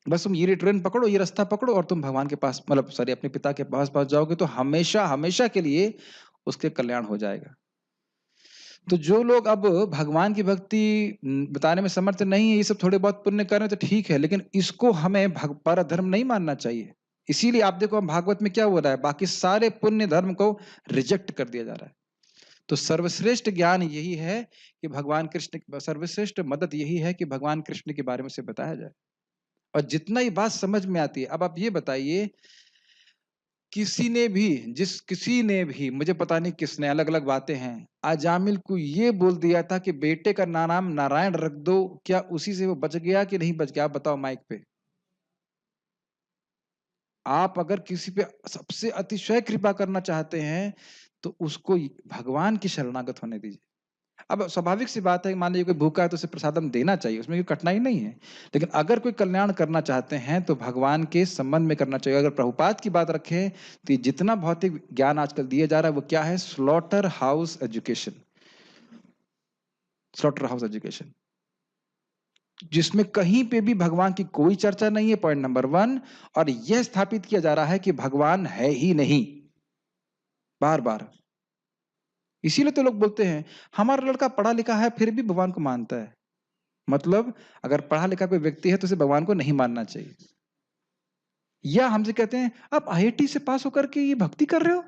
बस तुम ये ट्रेन पकड़ो, ये रास्ता पकड़ो और तुम भगवान के पास, मतलब सॉरी अपने पिता के पास जाओगे, तो हमेशा हमेशा के लिए उसके कल्याण हो जाएगा। तो जो लोग अब भगवान की भक्ति बताने में समर्थ नहीं है, ये सब थोड़े बहुत पुण्य कर रहे हैं तो ठीक है, लेकिन इसको हमें पर धर्म नहीं मानना चाहिए। इसीलिए आप देखो भागवत में क्या हो रहा है, बाकी सारे पुण्य धर्म को रिजेक्ट कर दिया जा रहा है। तो सर्वश्रेष्ठ ज्ञान यही है कि भगवान कृष्ण, सर्वश्रेष्ठ मदद यही है कि भगवान कृष्ण के बारे में से बताया जाए, और जितना ही बात समझ में आती है। अब आप ये बताइए, किसी ने भी मुझे पता नहीं किसने, अलग अलग बातें हैं, अजामिल को ये बोल दिया था कि बेटे का नाम नारायण रख दो, क्या उसी से वो बच गया कि नहीं बच गया? आप बताओ माइक पे। आप अगर किसी पे सबसे अतिशय कृपा करना चाहते हैं तो उसको भगवान की शरणागत होने दीजिए। अब स्वाभाविक सी बात है, मान लीजिए कोई भूखा है तो उसे प्रसादम देना चाहिए, उसमें कोई कठिनाई नहीं है, लेकिन अगर कोई कल्याण करना चाहते हैं तो भगवान के संबंध में करना चाहिए। अगर प्रभुपाद की बात रखें तो जितना भौतिक ज्ञान आजकल दिया जा रहा है वो क्या है? Slaughter house education. Slaughter house education जिसमें कहीं पे भी भगवान की कोई चर्चा नहीं है, पॉइंट नंबर 1, और यह स्थापित किया जा रहा है कि भगवान है ही नहीं, बार बार। इसीलिए तो लोग बोलते हैं हमारा लड़का पढ़ा लिखा है फिर भी भगवान को मानता है। मतलब अगर पढ़ा लिखा कोई व्यक्ति है तो उसे भगवान को नहीं मानना चाहिए। या हमसे कहते हैं आप आईआईटी से पास होकर के ये भक्ति कर रहे हो,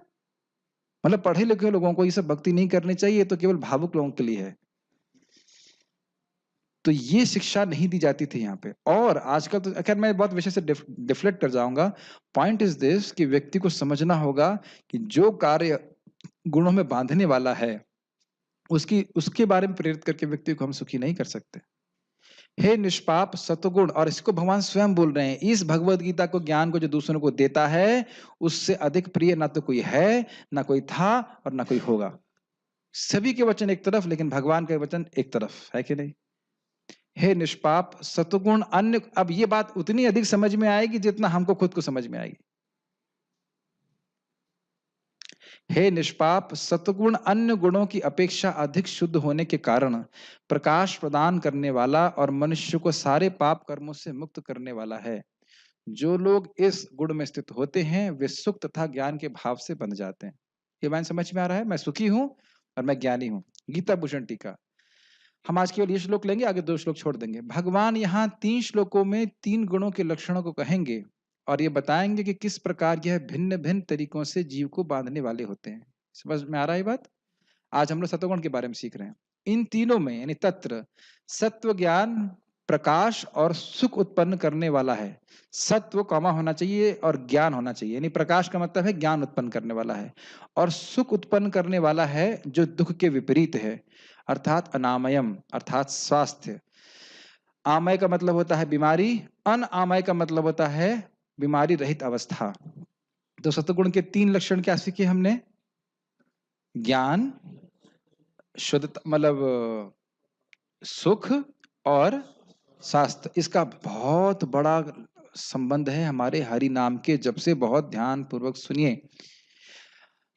मतलब पढ़े लिखे लोगों को ये सब भक्ति नहीं करनी चाहिए, ये तो केवल भावुक लोगों के लिए है। तो ये शिक्षा नहीं दी जाती थी यहाँ पे। और आजकल तो खैर मैं बहुत विषय से डिफ्लेक्ट कर जाऊंगा। पॉइंट इज दिस कि व्यक्ति को समझना होगा कि जो कार्य गुणों में बांधने वाला है उसकी उसके बारे में प्रेरित करके व्यक्ति को हम सुखी नहीं कर सकते। हे निष्पाप सतगुण, और इसको भगवान स्वयं बोल रहे हैं, इस भगवत गीता को ज्ञान को जो दूसरों को देता है उससे अधिक प्रिय ना तो कोई है, ना कोई था और ना कोई होगा। सभी के वचन एक तरफ, लेकिन भगवान के वचन एक तरफ, है कि नहीं? हे निष्पाप सतगुण अन्य, अब ये बात उतनी अधिक समझ में आएगी जितना हमको खुद को समझ में आएगी। हे निष्पाप सतगुण अन्य गुणों की अपेक्षा अधिक शुद्ध होने के कारण प्रकाश प्रदान करने वाला और मनुष्य को सारे पाप कर्मों से मुक्त करने वाला है। जो लोग इस गुण में स्थित होते हैं वे सुख तथा ज्ञान के भाव से बंध जाते हैं। ये बात समझ में आ रहा है? मैं सुखी हूं और मैं ज्ञानी हूं। गीता भूषण टीका। हम आज केवल ये श्लोक लेंगे, आगे 2 श्लोक छोड़ देंगे। भगवान यहाँ 3 श्लोकों में 3 गुणों के लक्षणों को कहेंगे और ये बताएंगे कि किस प्रकार यह भिन्न भिन्न तरीकों से जीव को बांधने वाले होते हैं। समझ में आ रहा है ये बात? आज हम लोग सत्वगुण के बारे में सीख रहे हैं। इन तीनों में यानी तत्र सत्व, ज्ञान, प्रकाश और सुख उत्पन्न करने वाला है। सत्व कॉमा होना चाहिए और ज्ञान होना चाहिए, यानी प्रकाश का मतलब है ज्ञान उत्पन्न करने वाला है, और सुख उत्पन्न करने वाला है जो दुख के विपरीत है, अर्थात अनामयम अर्थात स्वास्थ्य। आमय का मतलब होता है बीमारी, अनामय का मतलब होता है बीमारी रहित अवस्था। तो सत्वगुण के 3 लक्षण क्या सीखे हमने? ज्ञान, शुद्धता मतलब सुख और स्वास्थ्य। इसका बहुत बड़ा संबंध है हमारे हरि नाम के जप से। बहुत ध्यान पूर्वक सुनिए।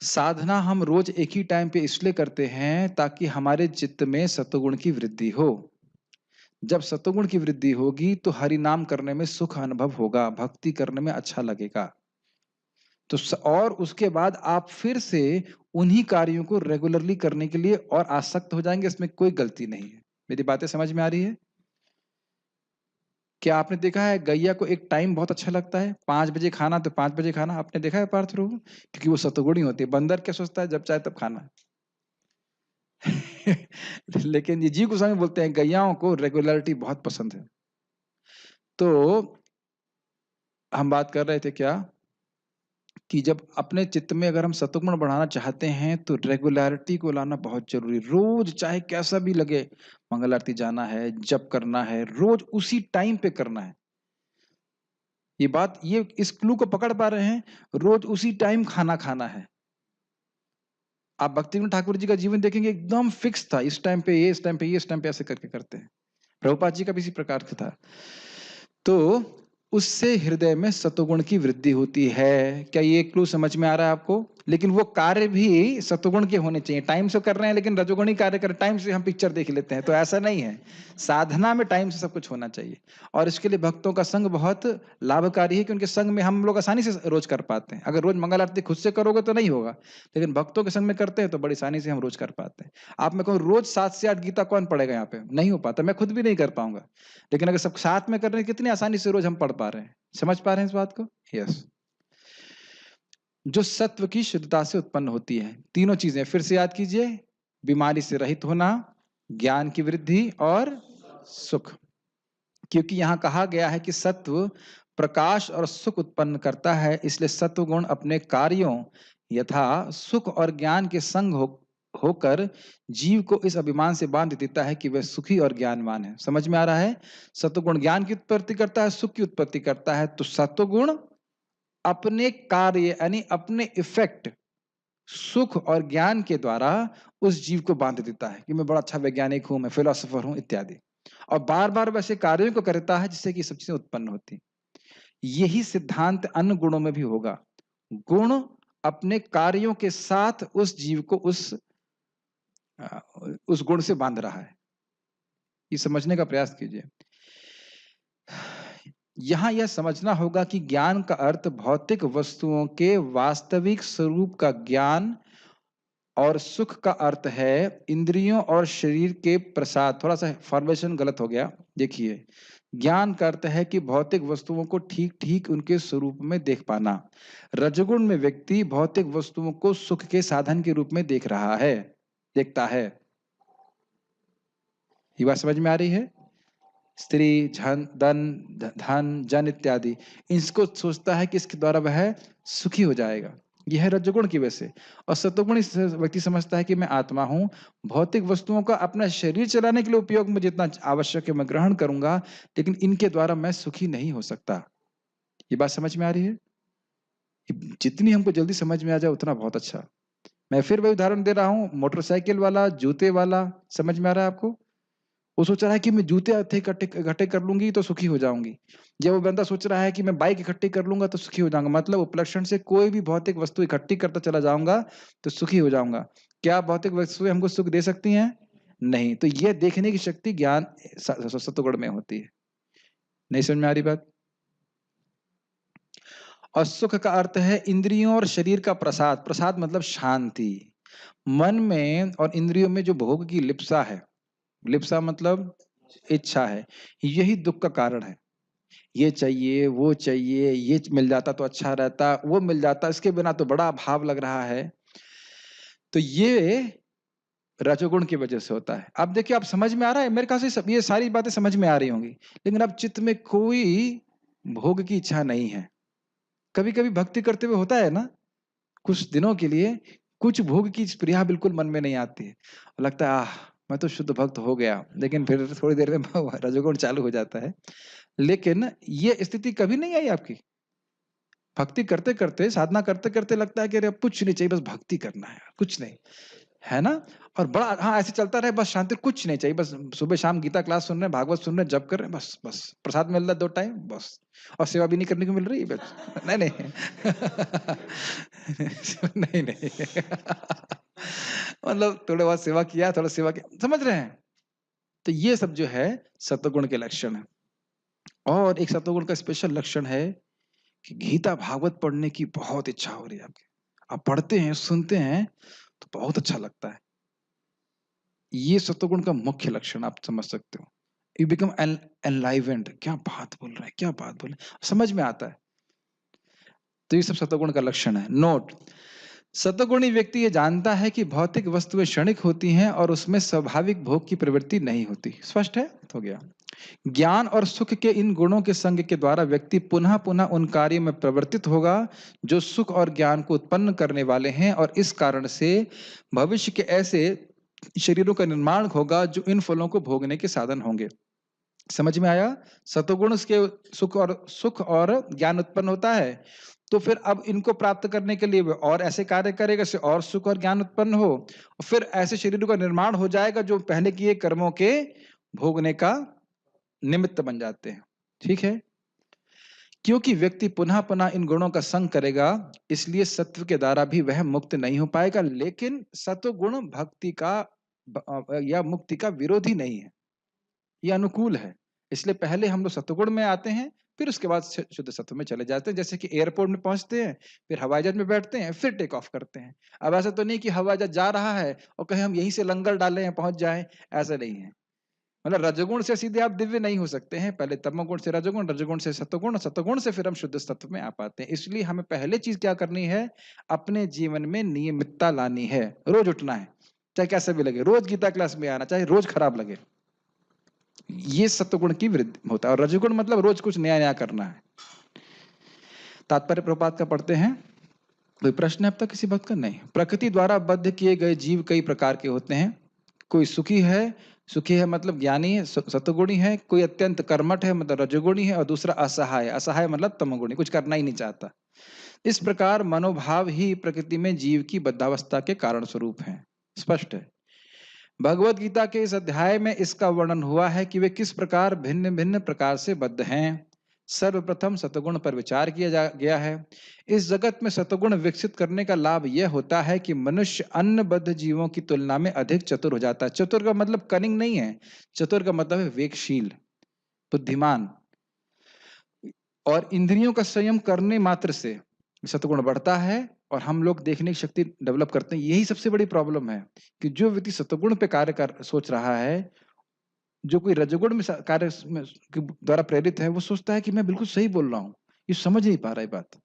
साधना हम रोज एक ही टाइम पे इसलिए करते हैं ताकि हमारे चित्त में सत्वगुण की वृद्धि हो। जब सत्वगुण की वृद्धि होगी तो हरि नाम करने में सुख अनुभव होगा, भक्ति करने में अच्छा लगेगा। तो और उसके बाद आप फिर से उन्हीं कार्यों को रेगुलरली करने के लिए और आसक्त हो जाएंगे। इसमें कोई गलती नहीं है। मेरी बातें समझ में आ रही है? क्या आपने देखा है गैया को एक टाइम बहुत अच्छा लगता है, 5 बजे खाना तो 5 बजे खाना? आपने देखा है पार्थ प्रभु? क्योंकि वो सतगुणी होती है। बंदर क्या सोचता है? जब चाहे तब खाना। लेकिन ये जीव गोस्वामी बोलते हैं गैयाओं को रेगुलरिटी बहुत पसंद है। तो हम बात कर रहे थे क्या कि जब अपने चित्त में अगर हम सत्वगुण बढ़ाना चाहते हैं तो रेगुलरिटी को लाना बहुत जरूरी। रोज चाहे कैसा भी लगे, मंगल आरती जाना है, जप करना है, रोज उसी टाइम पे करना है। ये बात, ये इस क्लू को पकड़ पा रहे हैं? रोज उसी टाइम खाना खाना है। आप भक्तिविनोद ठाकुर जी का जीवन देखेंगे, एकदम फिक्स था, इस टाइम पे ये, इस टाइम पे ये, इस टाइम पे ऐसे करके करते हैं। प्रभुपाद जी का भी इसी प्रकार से था। तो उससे हृदय में सत्वगुण की वृद्धि होती है। क्या ये क्लू समझ में आ रहा है आपको? लेकिन वो कार्य भी सत्वगुण के होने चाहिए। टाइम से कर रहे हैं लेकिन रजोगुणी कार्य कर, टाइम से हम पिक्चर देख लेते हैं, तो ऐसा नहीं है। साधना में टाइम से सब कुछ होना चाहिए। और इसके लिए भक्तों का संग बहुत लाभकारी है कि उनके संग में हम लोग आसानी से रोज कर पाते हैं। अगर रोज मंगल आरती खुद से करोगे तो नहीं होगा, लेकिन भक्तों के संग में करते हैं तो बड़ी आसानी से हम रोज कर पाते हैं। आप मैं कहूँ रोज 7 से 8 गीता कौन पढ़ेगा? यहाँ पे नहीं हो पाता, मैं खुद भी नहीं कर पाऊंगा। लेकिन अगर सब साथ में कर रहे हैं, कितनी आसानी से रोज हम पढ़ पा रहे हैं। समझ पा रहे हैं इस बात को? यस। जो सत्व की शुद्धता से उत्पन्न होती है, तीनों चीजें फिर से याद कीजिए। बीमारी से रहित होना, ज्ञान की वृद्धि और सुख। क्योंकि यहां कहा गया है कि सत्व प्रकाश और सुख उत्पन्न करता है, इसलिए सत्व गुण अपने कार्यों यथा सुख और ज्ञान के संग होकर जीव को इस अभिमान से बांध देता है कि वह सुखी और ज्ञानवान है। समझ में आ रहा है? सत्वगुण ज्ञान की उत्पत्ति करता है, सुख की उत्पत्ति करता है। तो सत्वगुण अपने कार्य यानी अपने इफेक्ट सुख और ज्ञान के द्वारा उस जीव को बांध देता है कि मैं बड़ा अच्छा वैज्ञानिक हूं, मैं फिलोसोफर हूं इत्यादि, और बार बार वैसे कार्यों को करता है जिससे कि सब चीजें उत्पन्न होती। यही सिद्धांत अन्य गुणों में भी होगा। गुण अपने कार्यों के साथ उस जीव को उस गुण से बांध रहा है। ये समझने का प्रयास कीजिए। यहां यह समझना होगा कि ज्ञान का अर्थ भौतिक वस्तुओं के वास्तविक स्वरूप का ज्ञान और सुख का अर्थ है इंद्रियों और शरीर के प्रसाद। थोड़ा सा फॉर्मेशन गलत हो गया, देखिए। ज्ञान का अर्थ है कि भौतिक वस्तुओं को ठीक ठीक उनके स्वरूप में देख पाना। रजोगुण में व्यक्ति भौतिक वस्तुओं को सुख के साधन के रूप में देख रहा है, देखता है। ये बात समझ में आ रही है? स्त्री, धन, जन इत्यादि, इसको सोचता है कि इसके द्वारा वह सुखी हो जाएगा। यह है रजोगुण की वजह से। और सतोगुण व्यक्ति समझता है कि मैं आत्मा हूं, भौतिक वस्तुओं का अपना शरीर चलाने के लिए उपयोग में जितना आवश्यक है मैं ग्रहण करूंगा, लेकिन इनके द्वारा मैं सुखी नहीं हो सकता। ये बात समझ में आ रही है? जितनी हमको जल्दी समझ में आ जाए उतना बहुत अच्छा। मैं फिर वही उदाहरण दे रहा हूं, मोटरसाइकिल वाला, जूते वाला, समझ में आ रहा है आपको? वो सोच रहा है कि मैं जूते इकट्ठे कर लूंगी तो सुखी हो जाऊंगी। जब वो बंदा सोच रहा है कि मैं बाइक इकट्ठी कर लूंगा तो सुखी हो जाऊंगा, मतलब उपलक्षण से कोई भी भौतिक वस्तु इकट्ठी करता चला जाऊंगा तो सुखी हो जाऊंगा। क्या भौतिक वस्तुएं हमको सुख दे सकती हैं? नहीं। तो यह देखने की शक्ति ज्ञान सत्वगुण में होती है। नहीं समझ में आ रही बात? और सुख का अर्थ है इंद्रियों और शरीर का प्रसाद। प्रसाद मतलब शांति। मन में और इंद्रियों में जो भोग की लिप्सा है, लिप्सा मतलब इच्छा है, यही दुख का कारण है। ये चाहिए, वो चाहिए, ये मिल जाता तो अच्छा रहता, वो मिल जाता, इसके बिना तो बड़ा अभाव लग रहा है। तो ये रजोगुण की वजह से होता है। अब देखिए, आप समझ में आ रहा है मेरे ख्याल से ये सारी बातें समझ में आ रही होंगी। लेकिन अब चित्त में कोई भोग की इच्छा नहीं है। कभी कभी भक्ति करते हुए होता है ना, कुछ दिनों के लिए कुछ भोग की स्पृहा बिल्कुल मन में नहीं आती है, लगता है आह मैं तो शुद्ध भक्त हो गया, लेकिन फिर थोड़ी देर में रजोगुण चालू हो जाता है। लेकिन ये स्थिति कभी नहीं आई आपकी? भक्ति करते करते, साधना करते करते लगता है कि अरे अब कुछ नहीं चाहिए, बस भक्ति करना है, कुछ नहीं, है ना? और बड़ा हाँ ऐसे चलता रहे, बस शांति, कुछ नहीं चाहिए, बस सुबह शाम गीता क्लास सुन रहे हैं, भागवत सुन रहे हैं, जप कर रहे हैं, बस बस प्रसाद मिल रहा है 2 टाइम बस, और सेवा भी नहीं करने को मिल रही है बस। नहीं नहीं नहीं नहीं मतलब थोड़े बहुत सेवा किया, थोड़ा सेवा किया, समझ रहे हैं? तो ये सब जो है सत्वगुण के लक्षण है। और एक सत्वगुण का स्पेशल लक्षण है कि गीता भागवत पढ़ने की बहुत इच्छा हो रही है आपकी, आप पढ़ते हैं, सुनते हैं तो बहुत अच्छा लगता है। ये सत्वगुण का मुख्य लक्षण आप समझ सकते हो। यू बिकम एनलाइवेंड, क्या बात बोल रहा है, क्या बात बोल रहा है, समझ में आता है। तो ये सब सत्वगुण का लक्षण है। नोट, सत्वगुणी व्यक्ति ये जानता है कि भौतिक वस्तुएं क्षणिक होती हैं और उसमें स्वाभाविक भोग की प्रवृत्ति नहीं होती। स्पष्ट है? हो गया। ज्ञान और सुख के इन गुणों के संग के द्वारा व्यक्ति पुनः पुनः उन कार्यों में प्रवृत्तित होगा जो सुख और ज्ञान को उत्पन्न करने वाले हैं, और इस कारण से भविष्य के ऐसे शरीरों का निर्माण होगा जो इन फलों को भोगने के साधन होंगे। समझ में आया? सतोगुण के सुख और ज्ञान उत्पन्न होता है, तो फिर अब इनको प्राप्त करने के लिए और ऐसे कार्य करेगा जिससे और सुख और ज्ञान उत्पन्न हो, और फिर ऐसे शरीरों का निर्माण हो जाएगा जो पहले किए कर्मों के भोगने का निमित्त बन जाते हैं। ठीक है? क्योंकि व्यक्ति पुनः पुनः इन गुणों का संग करेगा, इसलिए सत्व के द्वारा भी वह मुक्त नहीं हो पाएगा। लेकिन सत्वगुण भक्ति का या मुक्ति का विरोधी नहीं है, ये अनुकूल है। इसलिए पहले हम लोग सत्वगुण में आते हैं, फिर उसके बाद शुद्ध सत्व में चले जाते हैं। जैसे कि एयरपोर्ट में पहुंचते हैं, फिर हवाई जहाज में बैठते हैं, फिर टेक ऑफ करते हैं। अब ऐसा तो नहीं कि हवाई जहाज जा रहा है और कहीं हम यहीं से लंगर डालें हैं पहुंच जाएं, ऐसा नहीं है। मतलब रजोगुण से सीधे आप दिव्य नहीं हो सकते हैं, पहले तमोगुण से रजोगुण, रजोगुण से सत्वगुण, सत्वगुण से फिर हम शुद्ध सत्व में आ पाते हैं। इसलिए हमें पहले चीज क्या करनी है, अपने जीवन में नियमितता लानी है। रोज उठना है, चाहे कैसे भी लगे, रोज गीता क्लास में आना, चाहे रोज खराब लगे। ये सत्वगुण की वृद्धि होता है। और रजोगुण मतलब रोज कुछ नया नया करना है। तात्पर्य प्रपात का पढ़ते हैं। कोई प्रश्न है अब तक किसी बात का? नहीं। प्रकृति द्वारा बद्ध किए गए जीव कई प्रकार के होते हैं। कोई सुखी है मतलब ज्ञानी है, सत्वगुणी है। कोई अत्यंत कर्मठ है मतलब रजोगुणी है, और दूसरा असहाय, असहाय मतलब तमोगुणी, कुछ करना ही नहीं चाहता। इस प्रकार मनोभाव ही प्रकृति में जीव की बद्धावस्था के कारण स्वरूप है। स्पष्ट है? भगवत गीता के इस अध्याय में इसका वर्णन हुआ है कि वे किस प्रकार भिन्न भिन्न प्रकार से बद्ध हैं। सर्वप्रथम सतगुण पर विचार किया गया है। इस जगत में सतगुण विकसित करने का लाभ यह होता है कि मनुष्य अन्य बद्ध जीवों की तुलना में अधिक चतुर हो जाता है। चतुर का मतलब कनिंग नहीं है, चतुर का मतलब है विवेकशील, बुद्धिमान। और इंद्रियों का संयम करने मात्र से सतगुण बढ़ता है, और हम लोग देखने की शक्ति डेवलप करते हैं। यही सबसे बड़ी प्रॉब्लम है कि जो व्यक्ति सत्वगुण पे कार्य कर सोच रहा है, जो कोई रजोगुण में कार्य में के द्वारा प्रेरित है, वो सोचता है कि मैं बिल्कुल सही बोल रहा हूँ। ये समझ नहीं पा रहा है बात।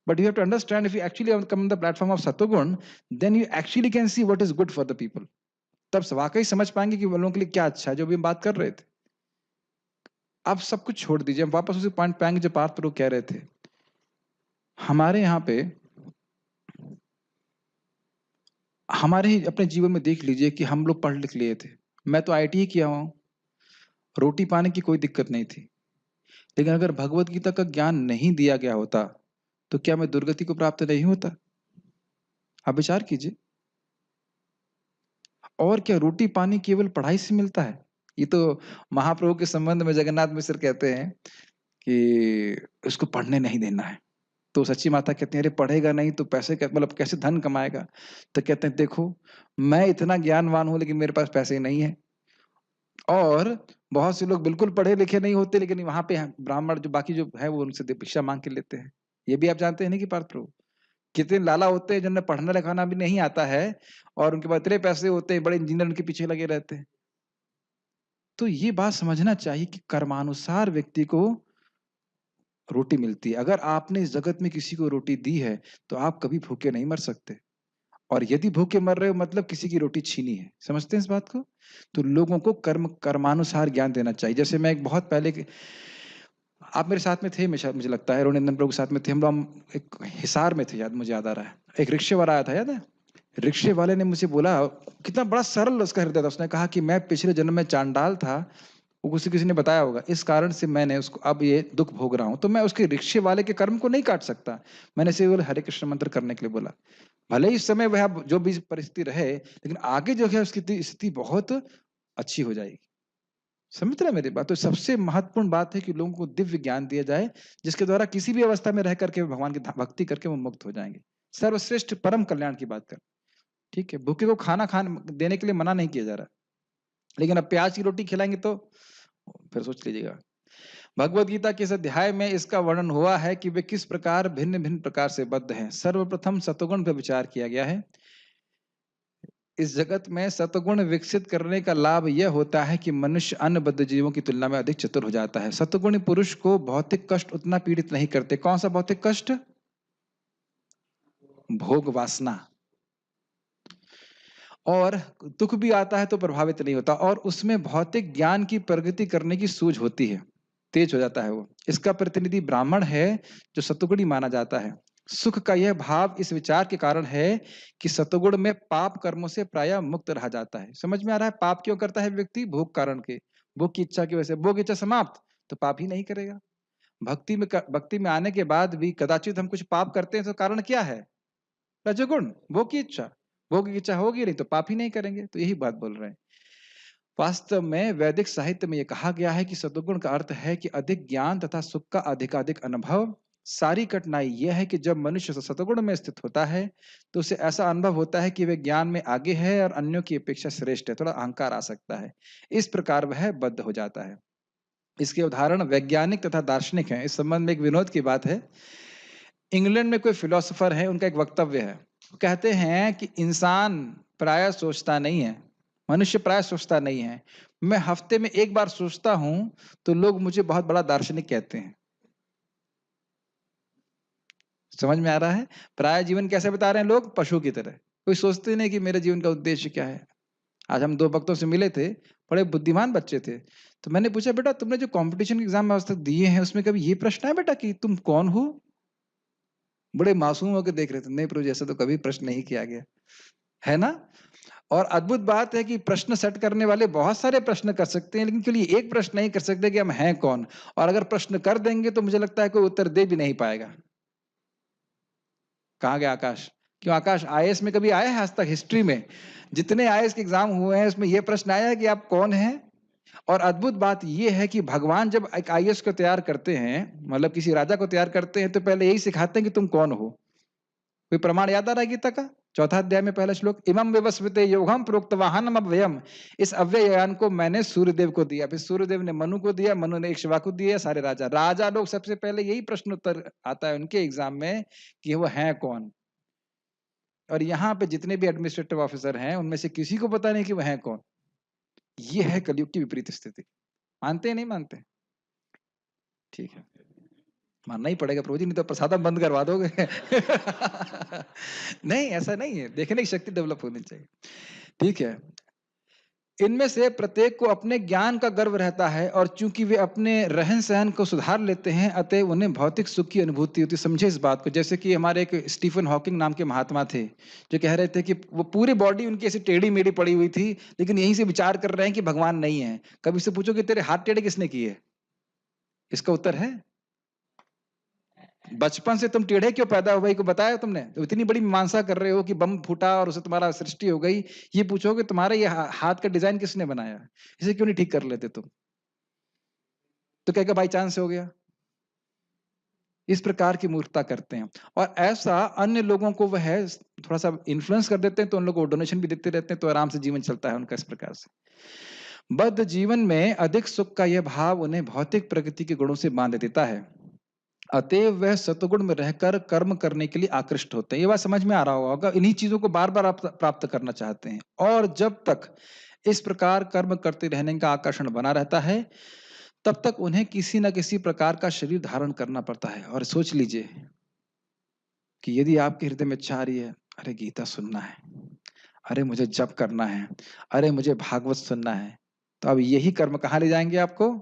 But you have to understand, if you actually come on the platform of Satogun, then you actually can see what is good for the people. तब वाकई समझ पाएंगे कि वो लोगों के लिए क्या अच्छा है, जो भी हम बात कर रहे थे। आप सब कुछ छोड़ दीजिए, हम वापस उसी पॉइंट पे आएंगे जो पार्थ प्रभु कह रहे थे। हमारे यहाँ पे हमारे ही अपने जीवन में देख लीजिए कि हम लोग पढ़ लिख लिए थे। मैं तो आईटी ही किया हूँ, रोटी पाने की कोई दिक्कत नहीं थी। लेकिन अगर भगवत गीता का ज्ञान नहीं दिया गया होता तो क्या मैं दुर्गति को प्राप्त नहीं होता? आप विचार कीजिए। और क्या रोटी पानी केवल पढ़ाई से मिलता है? ये तो महाप्रभु के संबंध में जगन्नाथ मिश्र कहते हैं कि उसको पढ़ने नहीं देना है। तो सच्ची माता कहती है, अरे पढ़ेगा नहीं तो पैसे मतलब कैसे धन कमाएगा? तो कहते हैं, देखो मैं इतना ज्ञानवान हूं लेकिन मेरे पास पैसे नहीं है। और बहुत से लोग बिल्कुल पढ़े लिखे नहीं होते, लेकिन वहां पे ब्राह्मण जो बाकी जो है वो उनसे भिक्षा मांग के लेते हैं। ये भी आप जानते हैं नहीं कि पार्थ प्रभु कितने लाला होते हैं जिन्हें पढ़ना लिखाना भी नहीं आता है और उनके पास इतने पैसे होते हैं, बड़े इंजीनियर उनके पीछे लगे रहते हैं। तो ये बात समझना चाहिए कि कर्मानुसार व्यक्ति को रोटी मिलती है। अगर आपने इस जगत में किसी को रोटी दी है तो आप कभी भूखे नहीं मर सकते। और यदि भूखे मर रहे हो मतलब किसी की रोटी छीनी है। समझते हैं इस बात को? तो लोगों को कर्मानुसार ज्ञान देना चाहिए। जैसे मैं एक बहुत पहले आप मेरे साथ में थे, मुझे लगता है रोनिंदन प्रभु के साथ में थे। हम लोग एक हिसार में थे, मुझे याद आ रहा है। एक रिक्शे वाला आया था, याद है? रिक्शे वाले ने मुझे बोला, कितना बड़ा सरल उसका हृदय था। उसने कहा कि मैं पिछले जन्म में चांडाल था, वो किसी ने बताया होगा, इस कारण से मैंने उसको अब ये दुख भोग रहा हूँ। तो मैं उसके रिक्शे वाले के कर्म को नहीं काट सकता। मैंने सिर्फ हरे कृष्ण मंत्र करने के लिए बोला। भले ही इस समय वह जो भी परिस्थिति रहे, लेकिन आगे जो है उसकी स्थिति बहुत अच्छी हो जाएगी। समझ रहे मेरी बात? तो सबसे महत्वपूर्ण बात है कि लोगों को दिव्य ज्ञान दिया जाए, जिसके द्वारा किसी भी अवस्था में रह करके भगवान की भक्ति करके वो मुक्त हो जाएंगे। सर्वश्रेष्ठ परम कल्याण की बात कर, ठीक है? भूखे को खाना देने के लिए मना नहीं किया जा रहा, लेकिन अब प्याज की रोटी खिलाएंगे तो फिर सोच लीजिएगा। भगवत गीता के इस अध्याय में इसका वर्णन हुआ है कि वे किस प्रकार भिन्न भिन्न प्रकार से बद्ध हैं। सर्वप्रथम सतोगुण पर विचार किया गया है। इस जगत में सतगुण विकसित करने का लाभ यह होता है कि मनुष्य अन्य बद्ध जीवों की तुलना में अधिक चतुर हो जाता है। सतगुणी पुरुष को भौतिक कष्ट उतना पीड़ित नहीं करते। कौन सा भौतिक कष्ट? भोग वासना। और दुख भी आता है तो प्रभावित नहीं होता, और उसमें भौतिक ज्ञान की प्रगति करने की सूझ होती है, तेज हो जाता है वो। इसका प्रतिनिधि ब्राह्मण है जो सतगुणी माना जाता है। सुख का यह भाव इस विचार के कारण है कि सतगुण में पाप कर्मों से प्रायः मुक्त रहा जाता है। समझ में आ रहा है? पाप क्यों करता है व्यक्ति? भोग कारण के, भोग की इच्छा की वजह से। भोग इच्छा समाप्त तो पाप ही नहीं करेगा। भक्ति में आने के बाद भी कदाचित हम कुछ पाप करते हैं तो कारण क्या है? रजोगुण, भोग की इच्छा। भोग की इच्छा होगी नहीं तो पाप ही नहीं करेंगे। तो यही बात बोल रहे हैं। वास्तव में वैदिक साहित्य में यह कहा गया है कि सतुगुण का अर्थ है कि अधिक ज्ञान तथा सुख का अधिकाधिक अनुभव। सारी कठिनाई यह है कि जब मनुष्य सतुगुण में स्थित होता है तो उसे ऐसा अनुभव होता है कि वह ज्ञान में आगे है और अन्यों की अपेक्षा श्रेष्ठ है। थोड़ा अहंकार आ सकता है। इस प्रकार वह बद्ध हो जाता है। इसके उदाहरण वैज्ञानिक तथा दार्शनिक हैं। इस संबंध में एक विनोद की बात है। इंग्लैंड में कोई फिलोसोफर है, उनका एक वक्तव्य है। वो कहते हैं कि इंसान प्रायः सोचता नहीं है, मनुष्य प्रायः सोचता नहीं है। मैं हफ्ते में एक बार सोचता हूं तो लोग मुझे बहुत बड़ा दार्शनिक कहते हैं। समझ में आ रहा है? प्रायः जीवन कैसे बता रहे हैं लोग? पशु की तरह। कोई सोचते नहीं कि मेरे जीवन का उद्देश्य क्या है। आज हम दो भक्तों से मिले थे, बड़े बुद्धिमान बच्चे थे। तो मैंने पूछा, बेटा तुमने जो कंपटीशन के एग्जाम आज तक दिए हैं उसमें कभी ये प्रश्न है बेटा कि तुम कौन हो? बड़े मासूम होकर देख रहे थे। नहीं प्रभु, ऐसा तो कभी प्रश्न नहीं किया गया है ना। और अद्भुत बात है कि प्रश्न सेट करने वाले बहुत सारे प्रश्न कर सकते हैं, लेकिन केवल एक प्रश्न नहीं कर सकते कि हम हैं कौन। और अगर प्रश्न कर देंगे तो मुझे लगता है कोई उत्तर दे भी नहीं पाएगा। कहाँ गया आकाश? क्यों आकाश, आईएएस में कभी आया है आज तक हिस्ट्री में? जितने आईएएस के एग्जाम हुए हैं उसमें यह प्रश्न आया है कि आप कौन हैं? और अद्भुत बात यह है कि भगवान जब एक आईएएस को तैयार करते हैं, मतलब किसी राजा को तैयार करते हैं, तो पहले यही सिखाते हैं कि तुम कौन हो। कोई प्रमाण याद आ रहा है गीता का? चौथा अध्याय में पहला श्लोक, इमं विवस्वते योगम प्रोक्तवाहनम अव्ययम, इस अव्यय ज्ञान को मैंने सूर्यदेव को दिया, फिर सूर्यदेव ने मनु को दिया, मनु ने इक्ष्वाकु को दिया, सारे राजा लोग सबसे पहले यही प्रश्न उत्तर आता है उनके एग्जाम में कि वो हैं कौन। और यहाँ पे जितने भी एडमिनिस्ट्रेटिव ऑफिसर हैं उनमें से किसी को पता नहीं कि वो हैं कौन। ये है कलयुग की विपरीत स्थिति। मानते हैं नहीं मानते? ठीक है, मानना ही पड़ेगा प्रभु जी, नहीं तो प्रसादम बंद करवा दोगे। नहीं, ऐसा नहीं है, देखने की शक्ति डेवलप होनी चाहिए। ठीक है, इनमें से प्रत्येक को अपने ज्ञान का गर्व रहता है और चूंकि वे अपने रहन सहन को सुधार लेते हैं अतः उन्हें भौतिक सुख की अनुभूति होती है। समझे इस बात को? जैसे कि हमारे एक स्टीफन हॉकिंग नाम के महात्मा थे जो कह रहे थे कि वो पूरी बॉडी उनकी ऐसी टेढ़ी मेढ़ी पड़ी हुई थी, लेकिन यहीं से विचार कर रहे हैं कि भगवान नहीं है। कभी से पूछो कि तेरे हाथ टेढ़े किसने किए? इसका उत्तर है बचपन से तुम टेढ़े क्यों पैदा हुए को बताया तुमने? तो इतनी बड़ी मीमांसा कर रहे हो कि बम फूटा और उससे तुम्हारा सृष्टि हो गई। ये पूछो कि तुम्हारा ये हाथ का डिजाइन किसने बनाया? इसे क्यों नहीं ठीक कर लेते तुम? तो कहेगा बाई चांस हो गया। इस प्रकार की मूर्खता करते हैं और ऐसा अन्य लोगों को वह थोड़ा सा इन्फ्लुएंस कर देते हैं, तो उन लोगों को डोनेशन भी देते रहते हैं, तो आराम से जीवन चलता है उनका इस प्रकार से। बद्ध जीवन में अधिक सुख का यह भाव उन्हें भौतिक प्रकृति के गुणों से बांध देता है, अतएव वह सतगुण में रहकर कर्म करने के लिए आकृष्ट होते हैं। ये बात समझ में आ रहा होगा। इन्हीं चीजों को बार बार प्राप्त करना चाहते हैं और जब तक इस प्रकार कर्म करते रहने का आकर्षण बना रहता है तब तक उन्हें किसी न किसी प्रकार का शरीर धारण करना पड़ता है। और सोच लीजिए कि यदि आपके हृदय में इच्छा आ रही है, अरे गीता सुनना है, अरे मुझे जप करना है, अरे मुझे भागवत सुनना है, तो अब यही कर्म कहाँ ले जाएंगे आपको?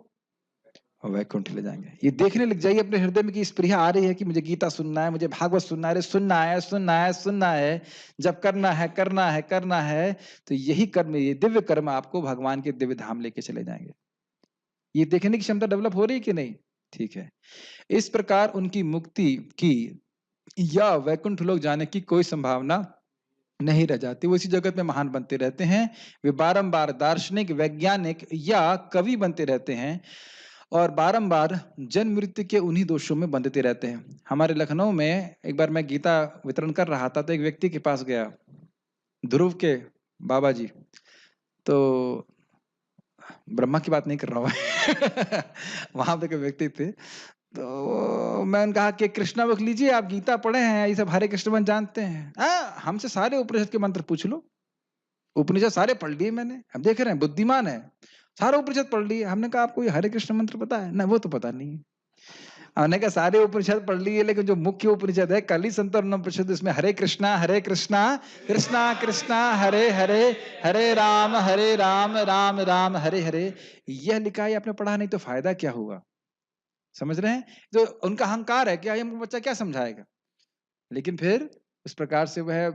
वैकुंठ ले जाएंगे। ये देखने लग जाइए अपने हृदय में कि स्पृहा आ रही है कि मुझे गीता सुनना है, मुझे भागवत सुनना है, सुनना है, सुनना है, सुनना है, जब करना है, करना है, करना है, तो यही कर्म, ये दिव्य कर्म आपको भगवान के दिव्य धाम लेके चले जाएंगे। ये देखने की क्षमता डेवलप हो रही है कि नहीं? ठीक है, इस प्रकार उनकी मुक्ति की या वैकुंठ लोक जाने की कोई संभावना नहीं रह जाती। वो इसी जगत में महान बनते रहते हैं। वे बारंबार दार्शनिक, वैज्ञानिक या कवि बनते रहते हैं और बारंबार जन्म मृत्यु के उन्हीं दोषों में बंधते रहते हैं। हमारे लखनऊ में एक बार मैं गीता वितरण कर रहा था तो एक व्यक्ति के पास गया, ध्रुव के बाबा जी, तो ब्रह्मा की बात नहीं कर रहा हूँ। वहां पे कोई व्यक्ति थे, तो मैंने कहा कि कृष्णा बुक लीजिए, आप गीता पढ़े हैं, ये सब हरे कृष्ण मंत्र जानते हैं। हमसे सारे उपनिषद के मंत्र पूछ लो, उपनिषद सारे पढ़ लिए मैंने। अब देख रहे हैं बुद्धिमान है, सारे उपनिषद पढ़ लिए। हमने कहा आपको ये हरे कृष्ण मंत्र पता है? ना, वो तो पता नहीं है। हमने कहा सारे उपनिषद पढ़ लिए, लेकिन जो मुख्य उपनिषद है कली संतरम उपनिषद, इसमें हरे कृष्णा कृष्णा कृष्णा हरे हरे, हरे राम राम राम हरे हरे, यह लिखा है, आपने पढ़ा नहीं तो फायदा क्या हुआ? समझ रहे हैं? जो उनका अहंकार है, क्या हमको बच्चा क्या समझाएगा? लेकिन फिर इस प्रकार से वह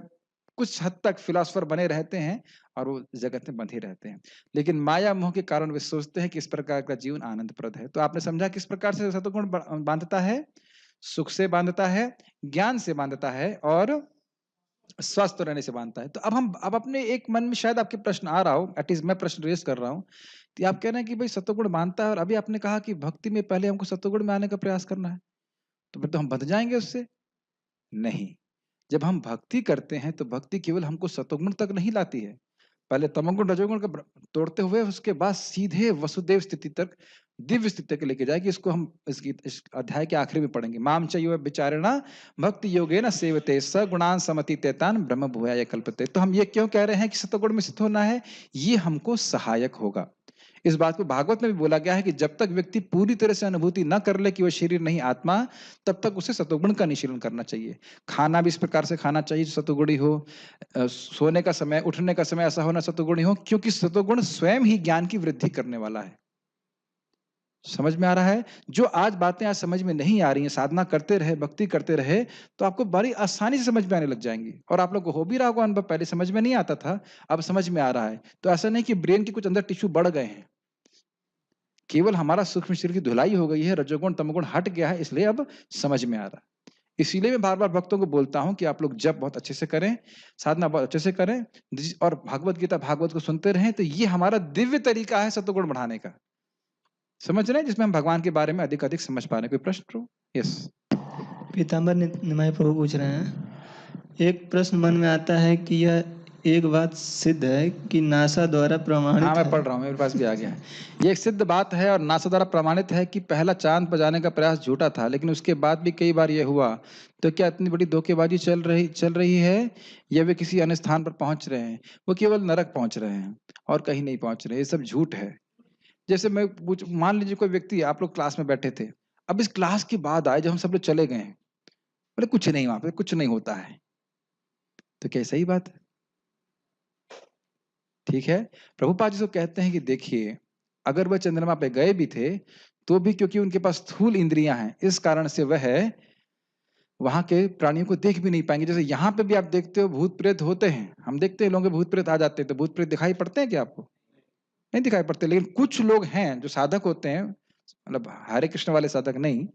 कुछ हद तक फिलोसफर बने रहते हैं और वो जगत में बंधे रहते हैं, लेकिन माया मोह के कारण वे सोचते हैं कि इस प्रकार का जीवन आनंदप्रद है। तो आपने समझा किस प्रकार से सतगुण बांधता है? सुख से बांधता है, ज्ञान से बांधता है और स्वस्थ रहने से बांधता है। तो अब अपने एक मन में शायद आपके प्रश्न आ रहा हो, एटलीस्ट मैं प्रश्न रेज कर रहा हूँ, तो आप कह रहे हैं कि भाई सतगुण बांधता है और अभी आपने कहा कि भक्ति में पहले हमको सतगुण में आने का प्रयास करना है, तो फिर तो हम बंध जाएंगे उससे। नहीं, जब हम भक्ति करते हैं तो भक्ति केवल हमको सतोगुण तक नहीं लाती है, पहले तमोगुण रजोगुण का तोड़ते हुए उसके बाद सीधे वसुदेव स्थिति तक, दिव्य स्थिति तक लेके जाएगी। इसको हम इस अध्याय के आखिरी में पढ़ेंगे। माम चैव विचारेण भक्ति योगेन सेवते स गुणान समतीतेतान ब्रह्म भूयाय कल्पते। तो हम ये क्यों कह रहे हैं कि सतोगुण में स्थित होना है? ये हमको सहायक होगा। इस बात को भागवत में भी बोला गया है कि जब तक व्यक्ति पूरी तरह से अनुभूति न कर ले कि वह शरीर नहीं आत्मा, तब तक उसे सतोगुण का निशीलन करना चाहिए। खाना भी इस प्रकार से खाना चाहिए जो सतोगुणी हो, सोने का समय, उठने का समय ऐसा होना सतोगुणी हो, क्योंकि सतोगुण स्वयं ही ज्ञान की वृद्धि करने वाला है। समझ में आ रहा है? जो आज बातें आज समझ में नहीं आ रही हैं, साधना करते रहे, भक्ति करते रहे, तो आपको बड़ी आसानी से समझ में आने लग जाएंगी। और आप लोग को हो भी रहा होगा अनुभव, पहले समझ में नहीं आता था, अब समझ में आ रहा है। तो ऐसा नहीं कि ब्रेन के कुछ अंदर टिश्यू बढ़ गए हैं, केवल हमारा सूक्ष्म शरीर की धुलाई हो गई है, रजोगुण तमोगुण हट गया है, इसलिए अब समझ में आ रहा है। इसीलिए मैं बार बार भक्तों को बोलता हूं कि आप लोग जप बहुत अच्छे से करें, साधना बहुत अच्छे से करें और भागवत गीता भागवत को सुनते रहें। तो ये हमारा दिव्य तरीका है सत्वगुण बढ़ाने का, समझ रहे हैं, जिसमें हम भगवान के बारे में अधिक समझ पा रहे हैं। कोई प्रश्न? यस, पीताम्बर निमाय प्रभु पूछ रहे हैं, एक प्रश्न मन में आता है कि यह एक बात सिद्ध है कि नासा द्वारा हाँ प्रमाणित मैं है। पढ़ रहा हूँ, मेरे पास भी आ गया है। ये एक सिद्ध बात है और नासा द्वारा प्रमाणित है कि पहला चांद पर जाने का प्रयास झूठा था, लेकिन उसके बाद भी कई बार ये हुआ। तो क्या इतनी बड़ी धोखेबाजी चल रही है, या वे किसी अन्य स्थान पर पहुंच रहे हैं? वो केवल नरक पहुंच रहे हैं और कहीं नहीं पहुंच रहे। ये सब झूठ है। जैसे मैं मान लीजिए कोई व्यक्ति, आप लोग क्लास में बैठे थे, अब इस क्लास के बाद आए जब हम सब लोग चले गए हैं, बोले कुछ नहीं, वहां पे कुछ नहीं होता है, तो क्या सही बात है? ठीक है। प्रभुपाद जी तो कहते हैं कि देखिए, अगर वह चंद्रमा पे गए भी थे तो भी क्योंकि उनके पास स्थूल इंद्रियां हैं, इस कारण से वह वहां के प्राणियों को देख भी नहीं पाएंगे। जैसे यहाँ पे भी आप देखते हो भूत प्रेत होते हैं, हम देखते हैं लोगों के भूत प्रेत आ जाते हैं, तो भूत प्रेत दिखाई पड़ते हैं क्या आपको? नहीं दिखाई पड़ते। लेकिन कुछ लोग हैं जो साधक होते हैं, मतलब हरे कृष्ण वाले साधक नहीं,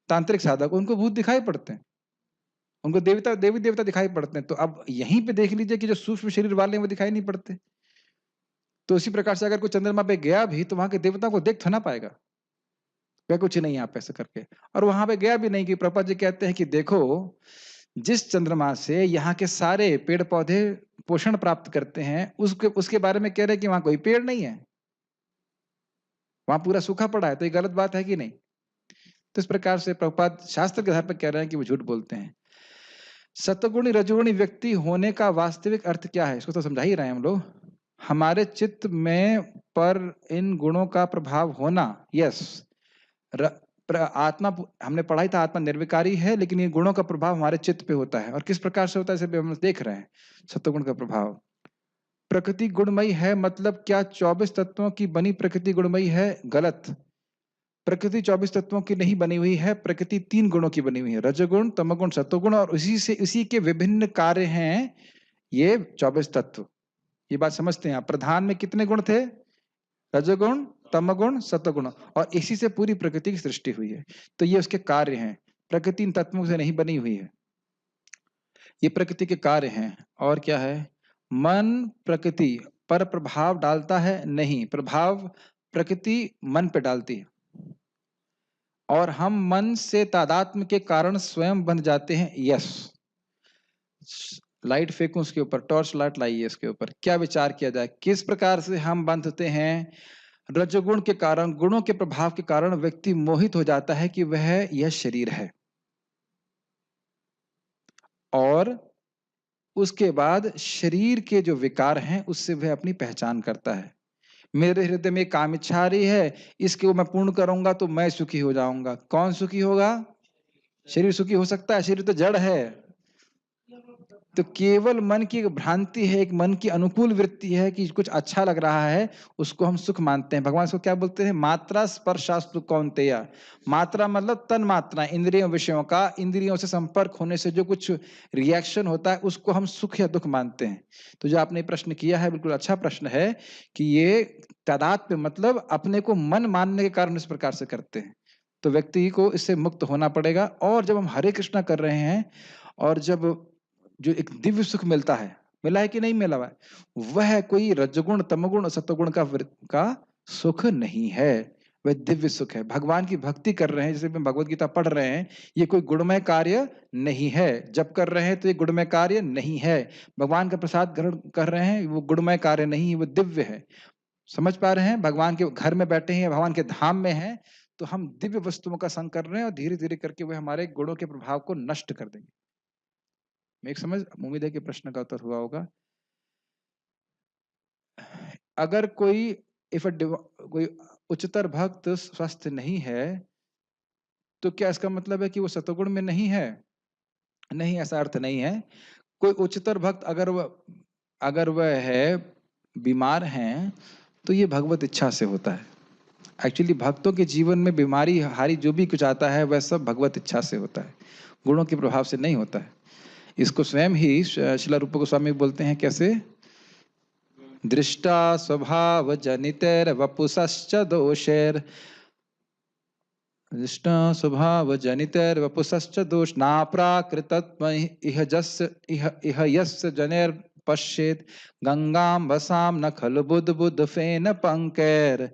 तांत्रिक साधक, उनको भूत दिखाई पड़ते हैं, उनको देवी देवता दिखाई पड़ते हैं। तो अब यहीं पे देख लीजिए कि जो सूक्ष्म शरीर वाले हैं वो दिखाई नहीं पड़ते। तो इसी प्रकार से अगर कोई चंद्रमा पे गया भी तो वहां के देवता को देख तो ना पाएगा, वह कुछ नहीं आप ऐसा करके। और वहां पे गया भी नहीं कि प्रभुपाद जी कहते हैं कि देखो, जिस चंद्रमा से यहाँ के सारे पेड़ पौधे पोषण प्राप्त करते हैं, उसके बारे में कह रहे हैं कि वहां कोई पेड़ नहीं है, वहां पूरा सूखा पड़ा है। तो ये गलत बात है कि नहीं? तो इस प्रकार से प्रभुपाद शास्त्र के आधार पर कह रहे हैं कि वो झूठ बोलते हैं। सतगुणी रजगुणी व्यक्ति होने का वास्तविक अर्थ क्या है, इसको तो समझा ही रहे हैं हम लोग। हमारे चित्त में पर इन गुणों का प्रभाव होना। यस, आत्मा, हमने पढ़ा ही था, आत्मा निर्विकारी है, लेकिन ये गुणों का प्रभाव हमारे चित्त पे होता है। और किस प्रकार से होता है, इसे हम देख रहे हैं, सत्वगुण का प्रभाव। प्रकृति गुणमयी है, मतलब क्या 24 तत्वों की बनी प्रकृति गुणमयी है? गलत। प्रकृति 24 तत्वों की नहीं बनी हुई है, प्रकृति 3 गुणों की बनी हुई है, रजगुण, तमगुण, सत्वगुण, और उसी के विभिन्न कार्य हैं ये 24 तत्व। ये बात समझते हैं आप? प्रधान में कितने गुण थे? रजगुण, तमगुण, सत्वगुण, और इसी से पूरी प्रकृति की सृष्टि हुई है। तो ये उसके कार्य हैं। प्रकृति इन तत्वों से नहीं बनी हुई है, ये प्रकृति के कार्य हैं। और क्या है? मन प्रकृति पर प्रभाव डालता है? नहीं, प्रभाव प्रकृति मन पे डालती है, और हम मन से तादात्म्य के कारण स्वयं बंध जाते हैं। यस, लाइट फेंकूं उसके ऊपर, टॉर्च लाइट लाइए इसके ऊपर, क्या विचार किया जाए किस प्रकार से हम बंधते हैं? रजोगुण के कारण, गुणों के प्रभाव के कारण व्यक्ति मोहित हो जाता है कि वह यह शरीर है, और उसके बाद शरीर के जो विकार हैं उससे वह अपनी पहचान करता है। मेरे हृदय में काम इच्छा आ रही है, इसको मैं पूर्ण करूंगा तो मैं सुखी हो जाऊंगा। कौन सुखी होगा? शरीर सुखी हो सकता है? शरीर तो जड़ है। तो केवल मन की एक भ्रांति है, एक मन की अनुकूल वृत्ति है कि कुछ अच्छा लग रहा है, उसको हम सुख मानते हैं। भगवान इसको क्या बोलते हैं? मात्रा स्पर्शास्तु कौन्तेय। मात्रा मतलब तन मात्रा, इंद्रियों विषयों का, इंद्रियों से संपर्क होने से जो कुछ रिएक्शन होता है उसको हम सुख या दुख मानते हैं। तो जो आपने प्रश्न किया है बिल्कुल अच्छा प्रश्न है कि ये तादात्म्य मतलब अपने को मन मानने के कारण इस प्रकार से करते हैं। तो व्यक्ति को इससे मुक्त होना पड़ेगा। और जब हम हरे कृष्णा कर रहे हैं, और जब जो एक दिव्य सुख मिलता है, मिला है कि नहीं मिला हुआ है, वह कोई रजगुण, तमगुण, सत्वगुण का सुख नहीं है, वह दिव्य सुख है। भगवान की भक्ति कर रहे हैं, जैसे हम भगवत गीता पढ़ रहे हैं, ये कोई गुणमय कार्य नहीं है। जब कर रहे हैं तो ये गुणमय कार्य नहीं है। भगवान का प्रसाद ग्रहण कर रहे हैं, वो गुणमय कार्य नहीं है, वो दिव्य है। समझ पा रहे हैं? भगवान के घर में बैठे हैं, भगवान के धाम में हैं, तो हम दिव्य वस्तुओं का संग कर रहे हैं, और धीरे धीरे करके वह हमारे गुणों के प्रभाव को नष्ट कर देंगे। मेक समझ? उम्मीद है कि प्रश्न का उत्तर हुआ होगा। अगर कोई कोई उच्चतर भक्त स्वस्थ नहीं है, तो क्या इसका मतलब है कि वो सतोगुण में नहीं है? नहीं, ऐसा अर्थ नहीं है। कोई उच्चतर भक्त अगर वह है, बीमार हैं, तो ये भगवत इच्छा से होता है। एक्चुअली भक्तों के जीवन में बीमारी हारी जो भी कुछ आता है वह सब भगवत इच्छा से होता है, गुणों के प्रभाव से नहीं होता है। इसको स्वयं ही श्रील रूप गोस्वामी बोलते हैं, कैसे? दृष्टा स्वभाव जनितेर वपुसश्च दोषेर, दृष्टा स्वभाव जनितेर वपुसश्च दोष नाप्राकृतत्व इह यस्य जनेर पश्येत गंगां वसाम न खलु बुद्ध बुद्ध फेन पंकैर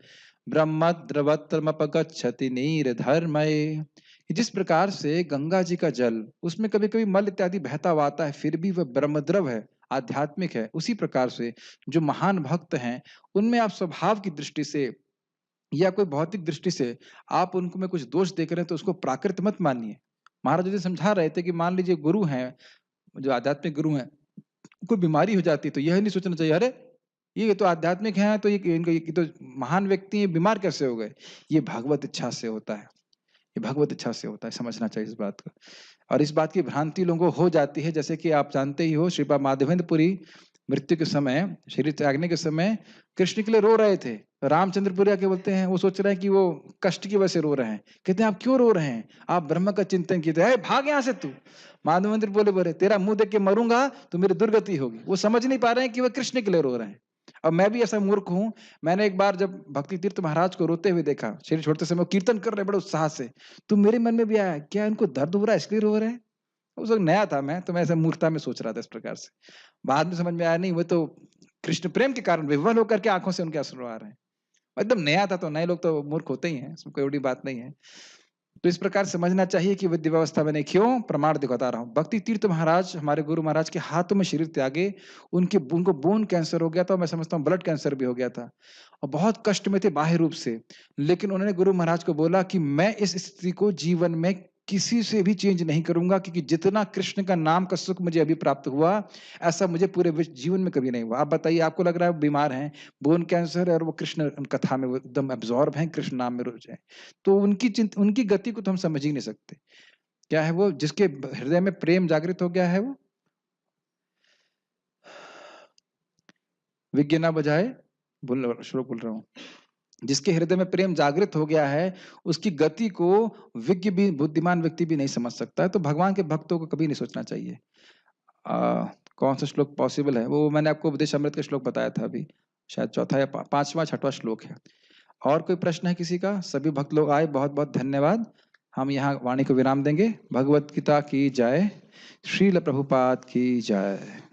ब्रह्मद्रवत्रमपगच्छति नीरधर्मये। जिस प्रकार से गंगा जी का जल, उसमें कभी कभी मल इत्यादि बहता हुआ आता है, फिर भी वह ब्रह्मद्रव है, आध्यात्मिक है। उसी प्रकार से जो महान भक्त हैं, उनमें आप स्वभाव की दृष्टि से या कोई भौतिक दृष्टि से आप उनको में कुछ दोष देख रहे हैं, तो उसको प्राकृत मत मानिए। महाराज जी समझा रहे थे कि मान लीजिए गुरु हैं, जो आध्यात्मिक गुरु हैं, कोई बीमारी हो जाती है तो यह नहीं सोचना चाहिए, अरे ये तो आध्यात्मिक हैं, तो ये तो महान व्यक्ति हैं, बीमार कैसे हो गए? ये भगवत इच्छा से होता है, ये भगवत इच्छा से होता है, समझना चाहिए इस बात को। और इस बात की भ्रांति लोगों को हो जाती है, जैसे कि आप जानते ही हो, श्रीपाद माधवेंद्रपुरी मृत्यु के समय, शरीर त्यागने के समय कृष्ण के लिए रो रहे थे। रामचंद्रपुरी आके बोलते हैं, वो सोच रहे हैं कि वो कष्ट की वजह से रो रहे हैं। कहते हैं आप क्यों रो रहे हैं? आप ब्रह्म का चिंतन कीजिए। अरे भाग यहाँ से तू। माधवेंद्र बोले तेरा मुंह देख के मरूंगा तो मेरी दुर्गति होगी। वो समझ नहीं पा रहे हैं कि वो कृष्ण के लिए रो रहे हैं। और मैं भी ऐसा मूर्ख हूँ। मैंने एक बार जब भक्ति तीर्थ महाराज को रोते हुए देखा, शरीर छोड़ते समय, वो कीर्तन कर रहे बड़े उत्साह से, तो मेरे मन में भी आया, क्या इनको दर्द हो रहा है इसलिए रो रहे हैं? उस वक्त नया था मैं, तो मैं ऐसा मूर्खता में सोच रहा था इस प्रकार से। बाद में समझ में आया, नहीं वो तो कृष्ण प्रेम के कारण विह्वल होकर के आंखों से उनके आंसू आ रहे हैं। एकदम नया था, तो नए लोग तो मूर्ख होते ही हैं, इसमें कोई बड़ी बात नहीं है। तो इस प्रकार समझना चाहिए कि विधि व्यवस्था मैंने क्यों प्रमाण दिखाता रहा हूँ। भक्ति तीर्थ महाराज, हमारे गुरु महाराज के हाथों में शरीर त्यागे, उनको बोन कैंसर हो गया था, मैं समझता हूँ ब्लड कैंसर भी हो गया था, और बहुत कष्ट में थे बाह्य रूप से। लेकिन उन्होंने गुरु महाराज को बोला कि मैं इस स्थिति को जीवन में किसी से भी चेंज नहीं करूंगा, क्योंकि जितना कृष्ण का नाम का सुख मुझे अभी प्राप्त हुआ, ऐसा मुझे पूरे जीवन में कभी नहीं हुआ। आप बताइए, आपको लग रहा है बीमार हैं, बोन कैंसर है, और वो कृष्ण कथा में वो एकदम एब्जॉर्ब हैं, कृष्ण नाम में रुझे हैं। तो उनकी गति को तो हम समझ ही नहीं सकते। क्या है वो? जिसके हृदय में प्रेम जागृत हो गया है, वो विज्ञ ना बजाए, श्लोक बोल रहा हूँ, जिसके हृदय में प्रेम जागृत हो गया है, उसकी गति को विज्ञ भी, बुद्धिमान व्यक्ति भी नहीं समझ सकता है। तो भगवान के भक्तों को कभी नहीं सोचना चाहिए। कौन सा श्लोक पॉसिबल है? वो मैंने आपको उपदेश अमृत का श्लोक बताया था अभी, शायद चौथा या पांचवा छठवां श्लोक है। और कोई प्रश्न है किसी का? सभी भक्त लोग आए, बहुत बहुत धन्यवाद। हम यहाँ वाणी को विराम देंगे। भगवत गीता की जय, श्रील प्रभुपाद की जय।